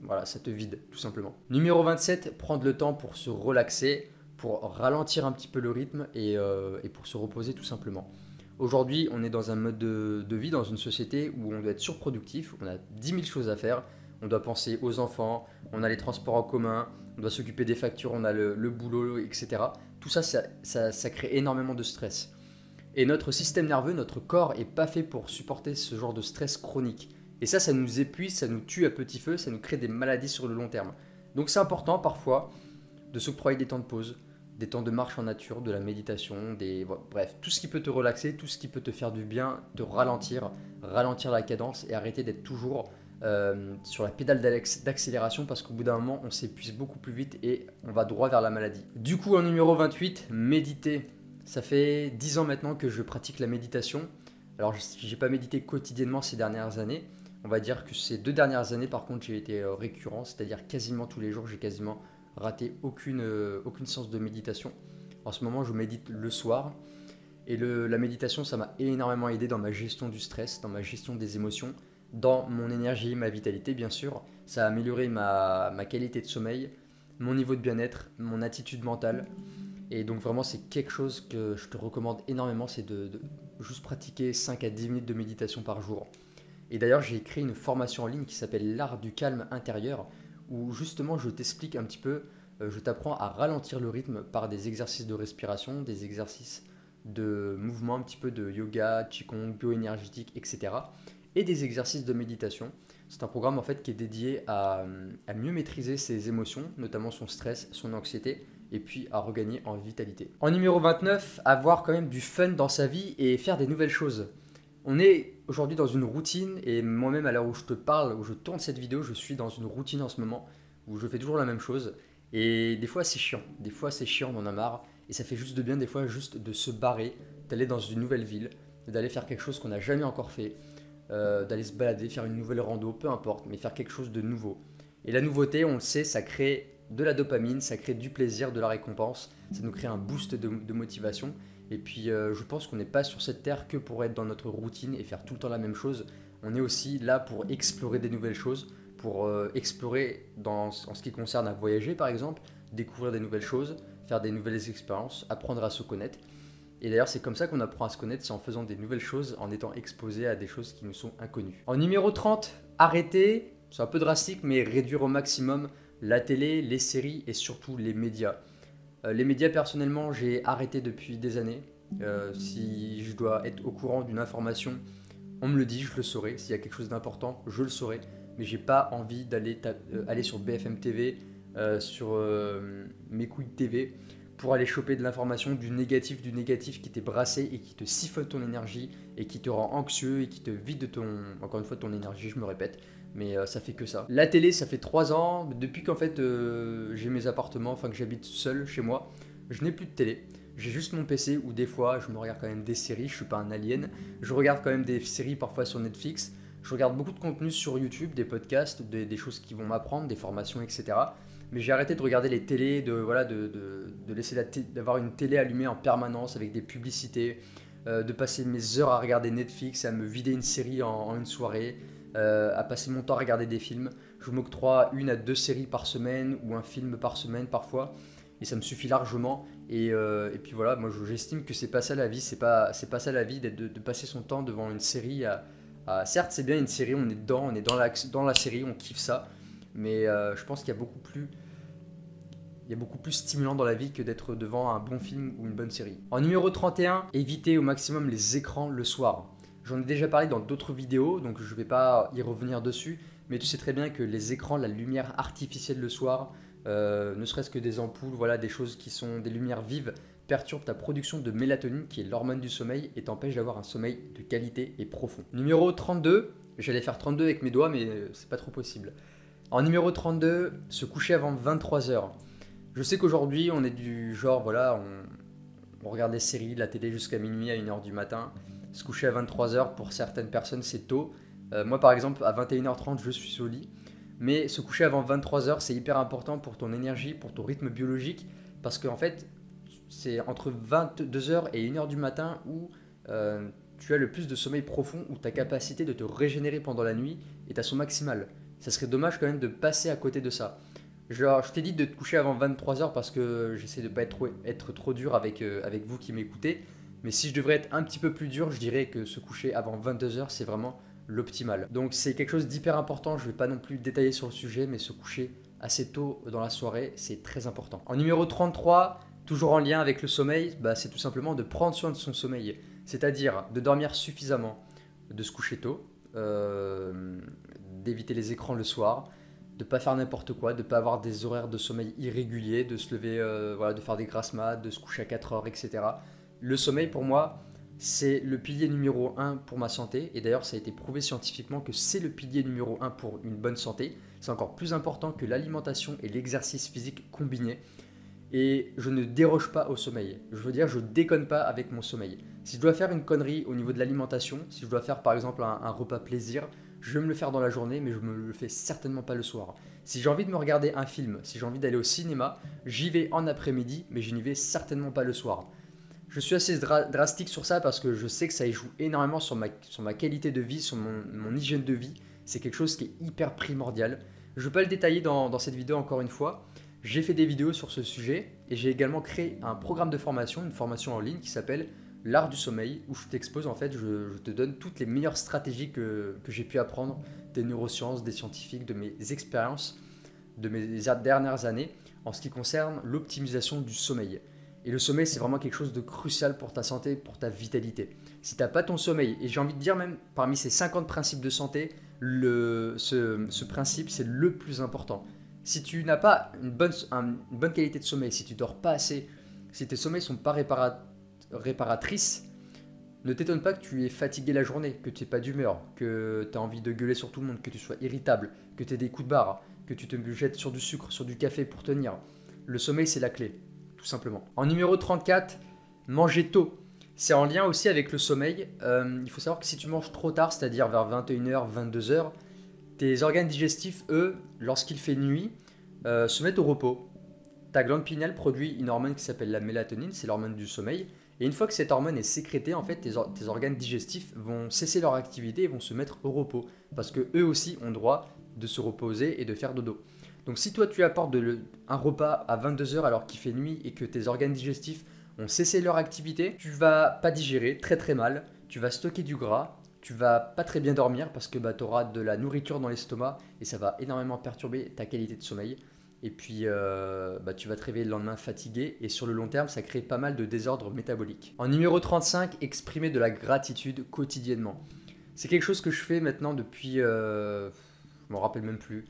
voilà, ça te vide tout simplement. Numéro 27, prendre le temps pour se relaxer, pour ralentir un petit peu le rythme et pour se reposer tout simplement. Aujourd'hui, on est dans un mode de vie, dans une société où on doit être surproductif, on a 10 000 choses à faire, on doit penser aux enfants, on a les transports en commun, on doit s'occuper des factures, on a le boulot, etc. Tout ça, ça crée énormément de stress. Et notre système nerveux, notre corps est pas fait pour supporter ce genre de stress chronique. Et ça nous épuise, ça nous tue à petit feu, ça nous crée des maladies sur le long terme. Donc c'est important parfois de s'octroyer des temps de pause, des temps de marche en nature, de la méditation, bref, tout ce qui peut te relaxer, tout ce qui peut te faire du bien, te ralentir la cadence et arrêter d'être toujours sur la pédale d'accélération parce qu'au bout d'un moment, on s'épuise beaucoup plus vite et on va droit vers la maladie. Du coup, en numéro 28, méditer. Ça fait 10 ans maintenant que je pratique la méditation. Alors, je n'ai pas médité quotidiennement ces dernières années. On va dire que ces 2 dernières années, par contre, j'ai été récurrent, c'est-à-dire quasiment tous les jours, j'ai quasiment raté aucune séance de méditation. En ce moment, je médite le soir. Et la méditation, ça m'a énormément aidé dans ma gestion du stress, dans ma gestion des émotions, dans mon énergie, ma vitalité, bien sûr. Ça a amélioré ma qualité de sommeil, mon niveau de bien-être, mon attitude mentale. Et donc vraiment, c'est quelque chose que je te recommande énormément, c'est de juste pratiquer 5 à 10 minutes de méditation par jour. Et d'ailleurs, j'ai créé une formation en ligne qui s'appelle l'art du calme intérieur, où justement je t'explique un petit peu, je t'apprends à ralentir le rythme par des exercices de respiration, des exercices de mouvement, un petit peu de yoga, qigong, bioénergétique, etc. Et des exercices de méditation. C'est un programme en fait qui est dédié à mieux maîtriser ses émotions, notamment son stress, son anxiété, et puis à regagner en vitalité. En numéro 29, avoir quand même du fun dans sa vie et faire des nouvelles choses. On est aujourd'hui dans une routine et moi-même à l'heure où je te parle, où je tourne cette vidéo, je suis dans une routine en ce moment où je fais toujours la même chose et des fois c'est chiant, on en a marre et ça fait juste de bien des fois juste de se barrer, d'aller dans une nouvelle ville, d'aller faire quelque chose qu'on n'a jamais encore fait, d'aller se balader, faire une nouvelle rando, peu importe, mais faire quelque chose de nouveau. Et la nouveauté, on le sait, ça crée de la dopamine, ça crée du plaisir, de la récompense, ça nous crée un boost de motivation. Et puis je pense qu'on n'est pas sur cette terre que pour être dans notre routine et faire tout le temps la même chose. On est aussi là pour explorer des nouvelles choses, pour explorer en ce qui concerne à voyager par exemple, découvrir des nouvelles choses, faire des nouvelles expériences, apprendre à se connaître. Et d'ailleurs c'est comme ça qu'on apprend à se connaître, c'est en faisant des nouvelles choses, en étant exposé à des choses qui nous sont inconnues. En numéro 30, arrêter, c'est un peu drastique mais réduire au maximum la télé, les séries et surtout les médias. Les médias, personnellement, j'ai arrêté depuis des années. Si je dois être au courant d'une information, on me le dit, je le saurai. S'il y a quelque chose d'important, je le saurai. Mais j'ai pas envie d'aller aller sur BFM TV, sur mes couilles de TV, pour aller choper de l'information, du négatif qui t'est brassé et qui te siphonne ton énergie et qui te rend anxieux et qui te vide de encore une fois, de ton énergie, je me répète. Mais ça fait que ça. La télé, ça fait 3 ans, depuis qu'en fait j'ai mes appartements, enfin que j'habite seul chez moi, je n'ai plus de télé. J'ai juste mon PC où des fois je me regarde quand même des séries, je suis pas un alien. Je regarde quand même des séries parfois sur Netflix. Je regarde beaucoup de contenu sur YouTube, des podcasts, des choses qui vont m'apprendre, des formations, etc. Mais j'ai arrêté de regarder les télés, de laisser d'avoir une télé allumée en permanence avec des publicités, de passer mes heures à regarder Netflix, à me vider une série en une soirée. À passer mon temps à regarder des films. Je m'octroie 1 à 2 séries par semaine ou un film par semaine parfois et ça me suffit largement. Et puis voilà, moi j'estime que c'est pas ça la vie, c'est pas ça la vie de passer son temps devant une série. Certes, c'est bien une série, on est dedans, on est dans la série, on kiffe ça, mais je pense qu'il y a beaucoup plus stimulant dans la vie que d'être devant un bon film ou une bonne série. En numéro 31, éviter au maximum les écrans le soir. J'en ai déjà parlé dans d'autres vidéos, donc je ne vais pas y revenir dessus, mais tu sais très bien que les écrans, la lumière artificielle le soir, ne serait-ce que des ampoules, voilà, des choses qui sont des lumières vives, perturbent ta production de mélatonine, qui est l'hormone du sommeil, et t'empêche d'avoir un sommeil de qualité et profond. Numéro 32, j'allais faire 32 avec mes doigts, mais c'est pas trop possible. En numéro 32, se coucher avant 23 heures. Je sais qu'aujourd'hui, on est du genre, voilà, on regarde des séries, de la télé jusqu'à minuit, à 1h du matin. Se coucher à 23 heures, pour certaines personnes, c'est tôt. Moi, par exemple, à 21h30, je suis au lit. Mais se coucher avant 23 heures, c'est hyper important pour ton énergie, pour ton rythme biologique. Parce qu'en fait, c'est entre 22h et 1h du matin où tu as le plus de sommeil profond, où ta capacité de te régénérer pendant la nuit est à son maximal. Ça serait dommage quand même de passer à côté de ça. Genre, je t'ai dit de te coucher avant 23 heures parce que j'essaie de ne pas être trop dur avec vous qui m'écoutez. Mais si je devrais être un petit peu plus dur, je dirais que se coucher avant 22 heures, c'est vraiment l'optimal. Donc c'est quelque chose d'hyper important, je ne vais pas non plus détailler sur le sujet, mais se coucher assez tôt dans la soirée, c'est très important. En numéro 33, toujours en lien avec le sommeil, c'est tout simplement de prendre soin de son sommeil. C'est-à-dire de dormir suffisamment, de se coucher tôt, d'éviter les écrans le soir, de pas faire n'importe quoi, de pas avoir des horaires de sommeil irréguliers, de se lever, de faire des grasses mat, de se coucher à 4 heures, etc. Le sommeil, pour moi, c'est le pilier numéro 1 pour ma santé. Et d'ailleurs, ça a été prouvé scientifiquement que c'est le pilier numéro 1 pour une bonne santé. C'est encore plus important que l'alimentation et l'exercice physique combinés. Et je ne déroge pas au sommeil. Je veux dire, je déconne pas avec mon sommeil. Si je dois faire une connerie au niveau de l'alimentation, si je dois faire par exemple un repas plaisir, je vais me le faire dans la journée, mais je me le fais certainement pas le soir. Si j'ai envie de me regarder un film, si j'ai envie d'aller au cinéma, j'y vais en après-midi, mais je n'y vais certainement pas le soir. Je suis assez drastique sur ça parce que je sais que ça y joue énormément sur ma qualité de vie, sur mon hygiène de vie. C'est quelque chose qui est hyper primordial. Je ne vais pas le détailler dans cette vidéo encore une fois. J'ai fait des vidéos sur ce sujet et j'ai également créé un programme de formation, une formation en ligne qui s'appelle l'art du sommeil, où je t'expose, en fait, je te donne toutes les meilleures stratégies que j'ai pu apprendre des neurosciences, des scientifiques, de mes expériences de mes dernières années en ce qui concerne l'optimisation du sommeil. Et le sommeil, c'est vraiment quelque chose de crucial pour ta santé, pour ta vitalité. Si tu n'as pas ton sommeil, et j'ai envie de dire même parmi ces 50 principes de santé, ce principe, c'est le plus important. Si tu n'as pas une bonne qualité de sommeil, si tu dors pas assez, si tes sommeils sont pas réparatrices, ne t'étonne pas que tu es fatigué la journée, que tu n'es pas d'humeur, que tu as envie de gueuler sur tout le monde, que tu sois irritable, que tu aies des coups de barre, que tu te jettes sur du sucre, sur du café pour tenir. Le sommeil, c'est la clé, tout simplement. En numéro 34, manger tôt. C'est en lien aussi avec le sommeil. Il faut savoir que si tu manges trop tard, c'est-à-dire vers 21h, 22h, tes organes digestifs, eux, lorsqu'il fait nuit, se mettent au repos. Ta glande pinéale produit une hormone qui s'appelle la mélatonine, c'est l'hormone du sommeil. Et une fois que cette hormone est sécrétée, en fait, tes organes digestifs vont cesser leur activité et vont se mettre au repos. Parce que eux aussi ont droit de se reposer et de faire dodo. Donc si toi tu apportes un repas à 22h alors qu'il fait nuit et que tes organes digestifs ont cessé leur activité, tu vas pas digérer très très mal, tu vas stocker du gras, tu vas pas très bien dormir parce que tu auras de la nourriture dans l'estomac et ça va énormément perturber ta qualité de sommeil. Et puis tu vas te réveiller le lendemain fatigué et sur le long terme ça crée pas mal de désordres métaboliques. En numéro 35, exprimer de la gratitude quotidiennement. C'est quelque chose que je fais maintenant depuis, je m'en rappelle même plus,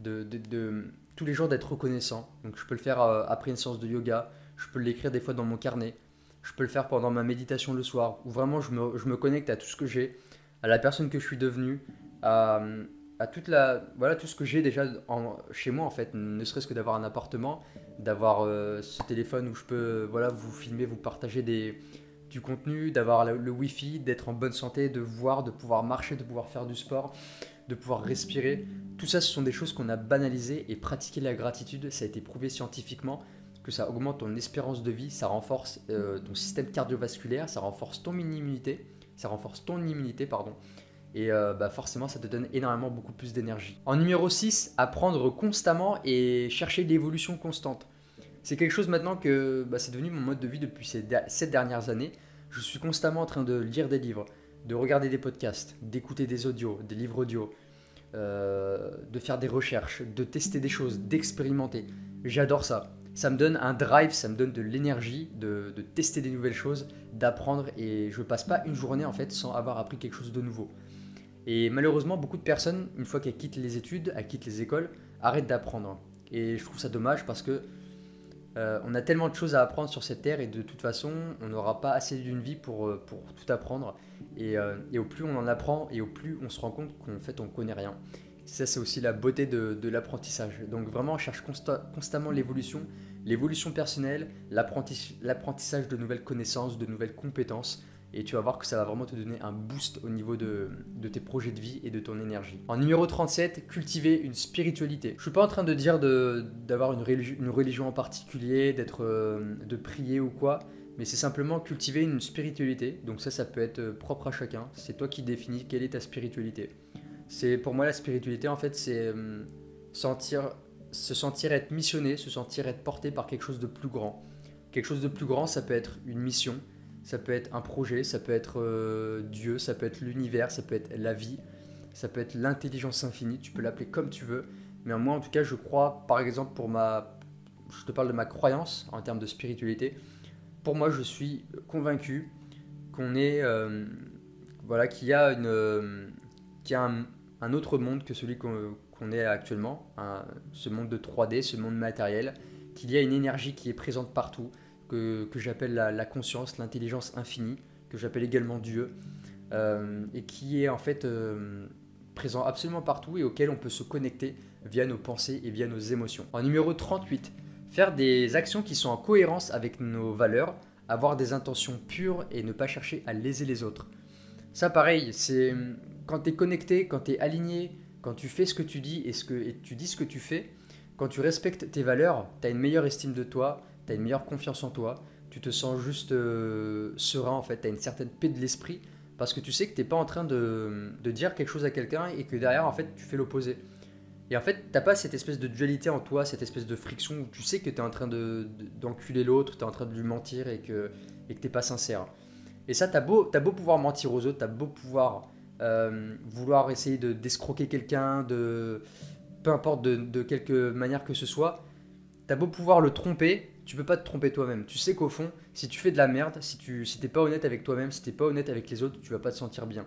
tous les jours d'être reconnaissant. Donc je peux le faire après une séance de yoga, je peux l'écrire des fois dans mon carnet, je peux le faire pendant ma méditation le soir, où vraiment je me connecte à tout ce que j'ai, à la personne que je suis devenue, à tout ce que j'ai déjà chez moi en fait, ne serait-ce que d'avoir un appartement, d'avoir ce téléphone où je peux vous filmer, vous partager du contenu, d'avoir le Wi-Fi, d'être en bonne santé, de pouvoir marcher, de pouvoir faire du sport, de pouvoir respirer. Tout ça, ce sont des choses qu'on a banalisées et pratiquer la gratitude, ça a été prouvé scientifiquement que ça augmente ton espérance de vie, ça renforce ton système cardiovasculaire, ça renforce ton immunité, et forcément ça te donne énormément beaucoup plus d'énergie. En numéro 6, apprendre constamment et chercher l'évolution constante. C'est quelque chose maintenant que c'est devenu mon mode de vie depuis ces 7 dernières années. Je suis constamment en train de lire des livres, de regarder des podcasts, d'écouter des audios, des livres audio, de faire des recherches, de tester des choses, d'expérimenter. J'adore ça. Ça me donne un drive, ça me donne de l'énergie de tester des nouvelles choses, d'apprendre et je passe pas une journée en fait sans avoir appris quelque chose de nouveau. Et malheureusement, beaucoup de personnes, une fois qu'elles quittent les études, elles quittent les écoles, arrêtent d'apprendre. Et je trouve ça dommage parce que on a tellement de choses à apprendre sur cette terre et de toute façon, on n'aura pas assez d'une vie pour tout apprendre. Et au plus on en apprend et au plus on se rend compte qu'en fait on connaît rien. Ça, c'est aussi la beauté de l'apprentissage. Donc vraiment, on cherche constamment l'évolution personnelle, l'apprentissage de nouvelles connaissances, de nouvelles compétences. Et tu vas voir que ça va vraiment te donner un boost au niveau de tes projets de vie et de ton énergie. En numéro 37, cultiver une spiritualité. Je ne suis pas en train de dire d'avoir une religion en particulier, de prier ou quoi, mais c'est simplement cultiver une spiritualité. Donc ça peut être propre à chacun. C'est toi qui définis quelle est ta spiritualité. Pour moi, la spiritualité, en fait, c'est se sentir être missionné, se sentir être porté par quelque chose de plus grand. Quelque chose de plus grand, ça peut être une mission, ça peut être un projet, ça peut être Dieu, ça peut être l'univers, ça peut être la vie, ça peut être l'intelligence infinie, tu peux l'appeler comme tu veux. Mais moi, en tout cas, je crois, par exemple, je te parle de ma croyance en termes de spiritualité. Pour moi, je suis convaincu qu'on est, qu'il y a un autre monde que celui qu'on est actuellement, ce monde de 3D, ce monde matériel, qu'il y a une énergie qui est présente partout, que j'appelle la conscience, l'intelligence infinie, que j'appelle également Dieu, et qui est en fait présent absolument partout et auquel on peut se connecter via nos pensées et via nos émotions. En numéro 38, faire des actions qui sont en cohérence avec nos valeurs, avoir des intentions pures et ne pas chercher à léser les autres. Ça pareil, c'est quand tu es connecté, quand tu es aligné, quand tu fais ce que tu dis et tu dis ce que tu fais, quand tu respectes tes valeurs, tu as une meilleure estime de toi, tu as une meilleure confiance en toi, tu te sens juste serein en fait, tu as une certaine paix de l'esprit parce que tu sais que tu n'es pas en train de dire quelque chose à quelqu'un et que derrière en fait tu fais l'opposé. Et en fait, tu n'as pas cette espèce de dualité en toi, cette espèce de friction où tu sais que tu es en train d'enculer l'autre, tu es en train de lui mentir et que tu n'es pas sincère. Et ça, t'as beau pouvoir mentir aux autres, t'as beau pouvoir vouloir essayer d'escroquer quelqu'un, peu importe de quelque manière que ce soit, t'as beau pouvoir le tromper, tu peux pas te tromper toi-même. Tu sais qu'au fond, si tu fais de la merde, si t'es pas honnête avec toi-même, si t'es pas honnête avec les autres, tu vas pas te sentir bien.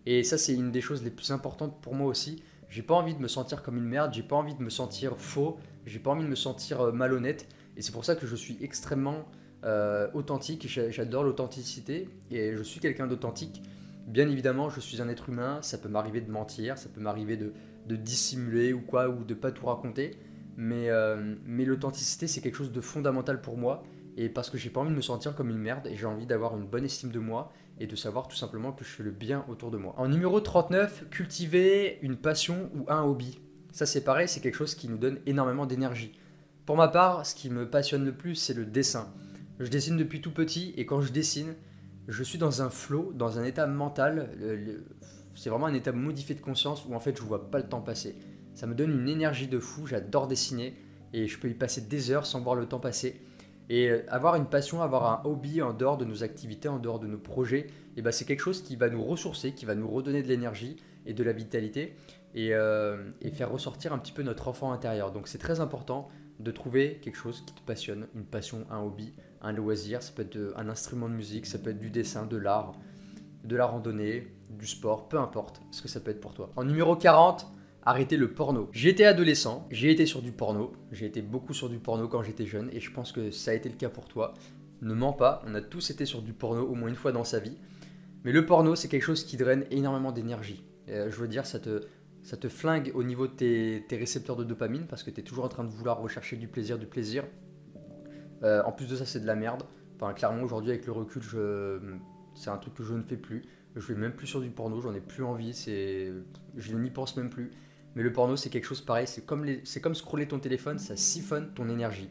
Et ça, c'est une des choses les plus importantes pour moi aussi. J'ai pas envie de me sentir comme une merde, j'ai pas envie de me sentir faux, j'ai pas envie de me sentir malhonnête. Et c'est pour ça que je suis extrêmement authentique. J'adore l'authenticité et je suis quelqu'un d'authentique. Bien évidemment, je suis un être humain, ça peut m'arriver de mentir, ça peut m'arriver de dissimuler ou quoi, ou de pas tout raconter. Mais l'authenticité, c'est quelque chose de fondamental pour moi. Et parce que j'ai pas envie de me sentir comme une merde et j'ai envie d'avoir une bonne estime de moi et de savoir tout simplement que je fais le bien autour de moi. En numéro 39, cultiver une passion ou un hobby. Ça c'est pareil, c'est quelque chose qui nous donne énormément d'énergie. Pour ma part, ce qui me passionne le plus, c'est le dessin. Je dessine depuis tout petit et quand je dessine, je suis dans un flow, dans un état mental. C'est vraiment un état modifié de conscience où en fait je vois pas le temps passer. Ça me donne une énergie de fou, j'adore dessiner et je peux y passer des heures sans voir le temps passer. Et avoir une passion, avoir un hobby en dehors de nos activités, en dehors de nos projets, et ben c'est quelque chose qui va nous ressourcer, qui va nous redonner de l'énergie et de la vitalité et faire ressortir un petit peu notre enfant intérieur. Donc c'est très important de trouver quelque chose qui te passionne, une passion, un hobby, un loisir. Ça peut être un instrument de musique, ça peut être du dessin, de la randonnée, du sport, peu importe ce que ça peut être pour toi. En numéro 40, arrêter le porno. J'étais adolescent, j'ai été sur du porno, j'ai été beaucoup sur du porno quand j'étais jeune et je pense que ça a été le cas pour toi. Ne mens pas, on a tous été sur du porno au moins une fois dans sa vie. Mais le porno, c'est quelque chose qui draine énormément d'énergie. Je veux dire, ça te flingue au niveau de tes récepteurs de dopamine parce que tu es toujours en train de vouloir rechercher du plaisir, du plaisir. En plus de ça, c'est de la merde. Enfin, clairement, aujourd'hui, avec le recul, c'est un truc que je ne fais plus. Je vais même plus sur du porno, j'en ai plus envie, je n'y pense même plus. Mais le porno, c'est quelque chose pareil, c'est comme scroller ton téléphone, ça siphonne ton énergie.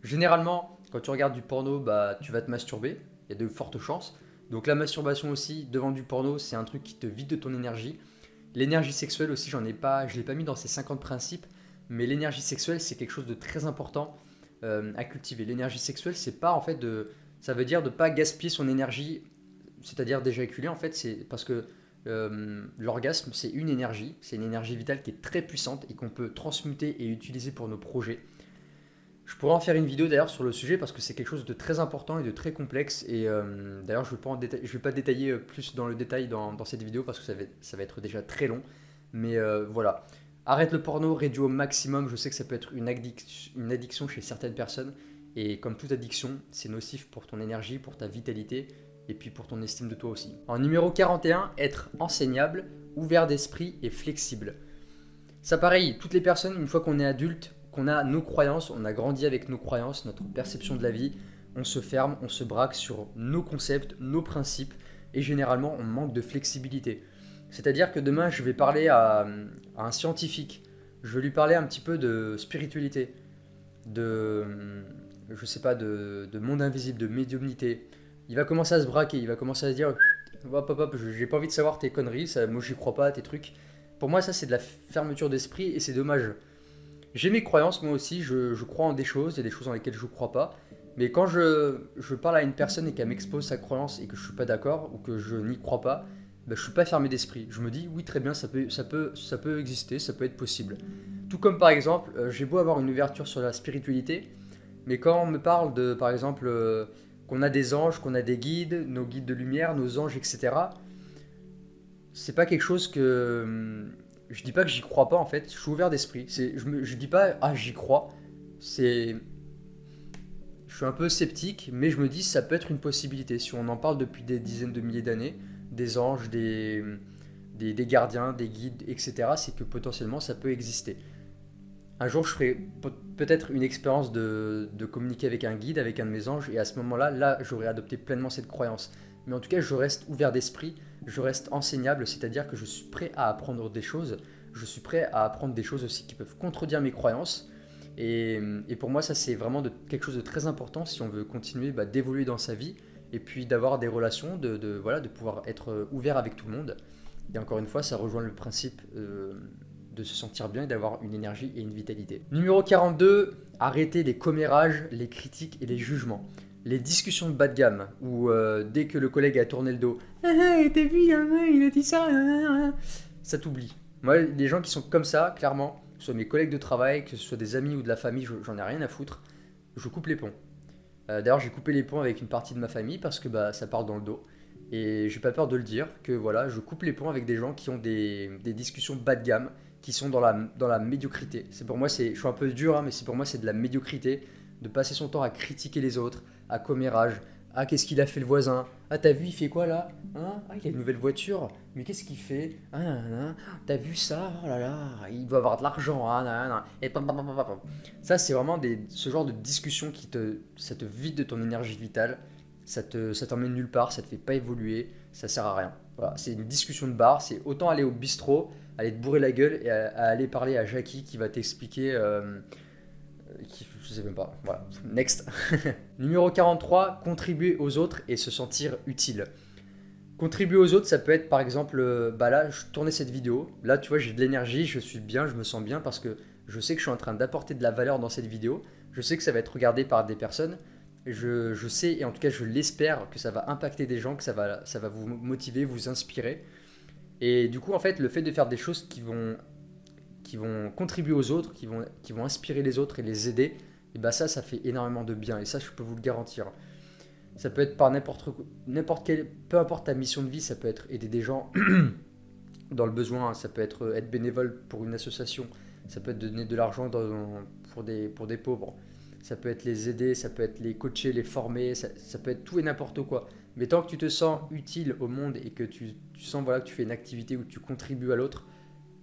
Généralement, quand tu regardes du porno, bah, tu vas te masturber, il y a de fortes chances. Donc la masturbation aussi, devant du porno, c'est un truc qui te vide de ton énergie. L'énergie sexuelle aussi, je ne l'ai pas mis dans ces 50 principes, mais l'énergie sexuelle, c'est quelque chose de très important à cultiver. L'énergie sexuelle, c'est pas en fait ça veut dire de ne pas gaspiller son énergie, c'est-à-dire d'éjaculer en fait, c'est parce que l'orgasme, c'est une énergie vitale qui est très puissante et qu'on peut transmuter et utiliser pour nos projets. Je pourrais en faire une vidéo d'ailleurs sur le sujet parce que c'est quelque chose de très important et de très complexe. Et d'ailleurs, je ne vais pas détailler plus dans le détail dans cette vidéo parce que ça va être déjà très long. Mais voilà, arrête le porno, réduis au maximum. Je sais que ça peut être une addiction chez certaines personnes. Et comme toute addiction, c'est nocif pour ton énergie, pour ta vitalité et puis pour ton estime de toi aussi. En numéro 41, être enseignable, ouvert d'esprit et flexible. Ça pareil, toutes les personnes, une fois qu'on est adulte, qu'on a nos croyances, on a grandi avec nos croyances, notre perception de la vie, on se ferme, on se braque sur nos concepts, nos principes et généralement on manque de flexibilité. C'est-à-dire que demain je vais parler à un scientifique, je vais lui parler un petit peu de spiritualité, je sais pas, de monde invisible, de médiumnité. Il va commencer à se braquer, il va commencer à se dire hop, hop, hop, j'ai pas envie de savoir tes conneries, moi j'y crois pas à tes trucs. Pour moi ça c'est de la fermeture d'esprit et c'est dommage. J'ai mes croyances moi aussi, je crois en des choses, il y a des choses dans lesquelles je crois pas. Mais quand je parle à une personne et qu'elle m'expose sa croyance et que je suis pas d'accord ou que je n'y crois pas, ben, je suis pas fermé d'esprit. Je me dis oui très bien, ça peut exister, ça peut être possible. Tout comme par exemple, j'ai beau avoir une ouverture sur la spiritualité, mais quand on me parle de par exemple qu'on a des anges, qu'on a des guides, nos guides de lumière, nos anges, etc. C'est pas quelque chose que... Je dis pas que j'y crois pas en fait, je suis ouvert d'esprit. Je dis pas ah j'y crois, je suis un peu sceptique, mais je me dis ça peut être une possibilité. Si on en parle depuis des dizaines de milliers d'années, des anges, des gardiens, des guides, etc., c'est que potentiellement ça peut exister. Un jour, je ferai peut-être une expérience de communiquer avec un guide, avec un de mes anges, et à ce moment-là, j'aurai adopté pleinement cette croyance. Mais en tout cas, je reste ouvert d'esprit, je reste enseignable, c'est-à-dire que je suis prêt à apprendre des choses, je suis prêt à apprendre des choses aussi qui peuvent contredire mes croyances. Et pour moi, ça, c'est vraiment quelque chose de très important si on veut continuer d'évoluer dans sa vie, et puis d'avoir des relations, de pouvoir être ouvert avec tout le monde. Et encore une fois, ça rejoint le principe... de se sentir bien et d'avoir une énergie et une vitalité. Numéro 42, arrêter les commérages, les critiques et les jugements. Les discussions de bas de gamme, où dès que le collègue a tourné le dos, « Ah, t'as vu, il a dit ça !» Ça t'oublie. Moi, les gens qui sont comme ça, clairement, ce soit mes collègues de travail, que ce soit des amis ou de la famille, j'en ai rien à foutre, je coupe les ponts. D'ailleurs, j'ai coupé les ponts avec une partie de ma famille parce que bah, ça part dans le dos. Et j'ai pas peur de le dire, que voilà, je coupe les ponts avec des gens qui ont des discussions bas de gamme, qui sont dans la médiocrité. C'est pour moi, je suis un peu dur, hein, mais c'est pour moi, c'est de la médiocrité, de passer son temps à critiquer les autres, à commérage, ah, qu'est-ce qu'il a fait le voisin? Ah, t'as vu, il fait quoi là? Hein? Ah, il a une nouvelle voiture. Mais qu'est-ce qu'il fait? Ah, t'as vu ça? Oh là là, il doit avoir de l'argent. Ah, et pam, pam, pam, pam, pam. Ça, c'est vraiment ce genre de discussion ça te vide de ton énergie vitale. Ça t'emmène nulle part, ça te fait pas évoluer, ça sert à rien. Voilà, c'est une discussion de bar, c'est autant aller au bistrot, aller te bourrer la gueule et à aller parler à Jackie qui va t'expliquer. Je sais même pas. Voilà. Next. Numéro 43, contribuer aux autres et se sentir utile. Contribuer aux autres, ça peut être par exemple, bah là, je tournais cette vidéo. Là, tu vois, j'ai de l'énergie, je suis bien, je me sens bien parce que je sais que je suis en train d'apporter de la valeur dans cette vidéo. Je sais que ça va être regardé par des personnes. Je sais, et en tout cas, je l'espère, que ça va impacter des gens, que ça va vous motiver, vous inspirer. Et du coup, en fait, le fait de faire des choses qui vont contribuer aux autres, qui vont inspirer les autres et les aider, et bah ça fait énormément de bien. Et ça, je peux vous le garantir. Ça peut être par n'importe quel, peu importe ta mission de vie, ça peut être aider des gens dans le besoin, ça peut être bénévole pour une association, ça peut être donner de l'argent pour des pauvres, ça peut être les aider, ça peut être les coacher, les former, ça peut être tout et n'importe quoi. Mais tant que tu te sens utile au monde et que tu sens voilà, que tu fais une activité où tu contribues à l'autre,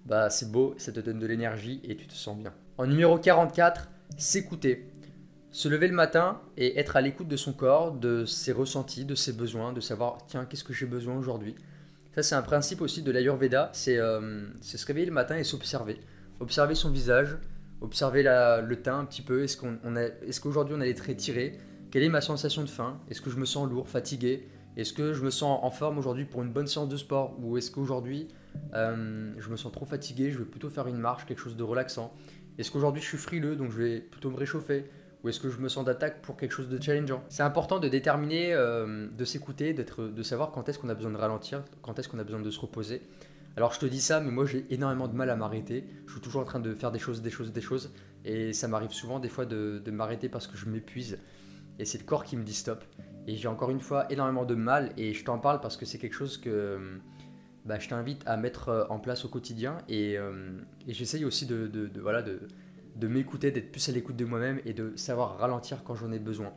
bah c'est beau, ça te donne de l'énergie et tu te sens bien. En numéro 44, s'écouter. Se lever le matin et être à l'écoute de son corps, de ses ressentis, de ses besoins, de savoir tiens, qu'est-ce que j'ai besoin aujourd'hui. Ça, c'est un principe aussi de l'Ayurveda, c'est se réveiller le matin et s'observer. Observer son visage, observer le teint un petit peu. Est-ce qu'aujourd'hui on a les traits tirés? Quelle est ma sensation de faim? Est-ce que je me sens lourd, fatigué? Est-ce que je me sens en forme aujourd'hui pour une bonne séance de sport? Ou est-ce qu'aujourd'hui je me sens trop fatigué, je vais plutôt faire une marche, quelque chose de relaxant? Est-ce qu'aujourd'hui je suis frileux, donc je vais plutôt me réchauffer? Ou est-ce que je me sens d'attaque pour quelque chose de challengeant? C'est important de déterminer, de s'écouter, de savoir quand est-ce qu'on a besoin de ralentir, quand est-ce qu'on a besoin de se reposer. Alors je te dis ça, mais moi j'ai énormément de mal à m'arrêter. Je suis toujours en train de faire des choses. Et ça m'arrive souvent des fois de m'arrêter parce que je m'épuise. Et c'est le corps qui me dit stop. Et j'ai encore une fois énormément de mal. Et je t'en parle parce que c'est quelque chose que bah, je t'invite à mettre en place au quotidien. Et j'essaye aussi de m'écouter, d'être plus à l'écoute de moi-même et de savoir ralentir quand j'en ai besoin.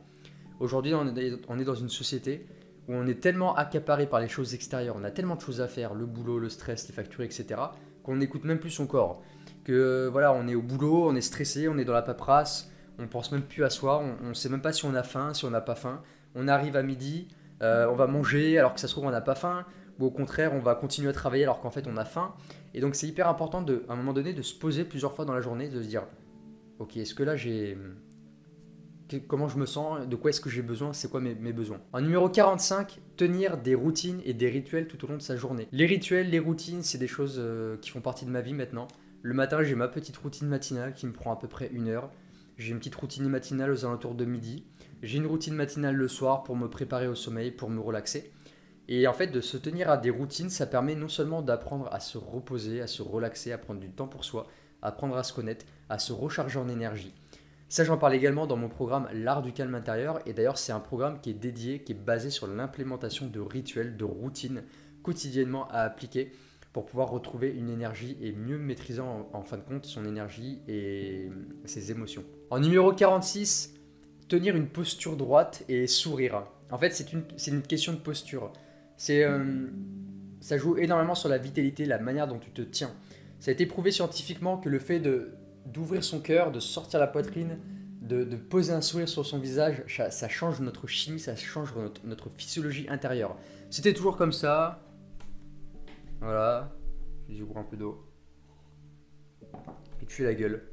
Aujourd'hui, on est dans une société où on est tellement accaparé par les choses extérieures, on a tellement de choses à faire, le boulot, le stress, les factures, etc., qu'on n'écoute même plus son corps. Que voilà, on est au boulot, on est stressé, on est dans la paperasse, on pense même plus à soi, on ne sait même pas si on a faim, si on n'a pas faim. On arrive à midi, on va manger alors que ça se trouve on n'a pas faim, ou au contraire on va continuer à travailler alors qu'en fait on a faim. Et donc c'est hyper important à un moment donné de se poser plusieurs fois dans la journée, de se dire ok, est-ce que là comment je me sens, de quoi est-ce que j'ai besoin, c'est quoi mes besoins. En numéro 45, tenir des routines et des rituels tout au long de sa journée. Les rituels, les routines, c'est des choses qui font partie de ma vie maintenant. Le matin, j'ai ma petite routine matinale qui me prend à peu près 1 heure. J'ai une petite routine matinale aux alentours de midi. J'ai une routine matinale le soir pour me préparer au sommeil, pour me relaxer. Et en fait, de se tenir à des routines, ça permet non seulement d'apprendre à se reposer, à se relaxer, à prendre du temps pour soi, à apprendre à se connaître, à se recharger en énergie. Ça, j'en parle également dans mon programme L'Art du Calme Intérieur. Et d'ailleurs, c'est un programme qui est dédié, qui est basé sur l'implémentation de rituels, de routines quotidiennement à appliquer pour pouvoir retrouver une énergie et mieux maîtriser en fin de compte son énergie et ses émotions. En numéro 46, tenir une posture droite et sourire. En fait, c'est une question de posture. Ça joue énormément sur la vitalité, la manière dont tu te tiens. Ça a été prouvé scientifiquement que le fait d'ouvrir son cœur, de sortir la poitrine, de poser un sourire sur son visage, ça change notre chimie, ça change notre physiologie intérieure. C'était toujours comme ça. Voilà. J'ouvre un peu d'eau. Et tu fais la gueule.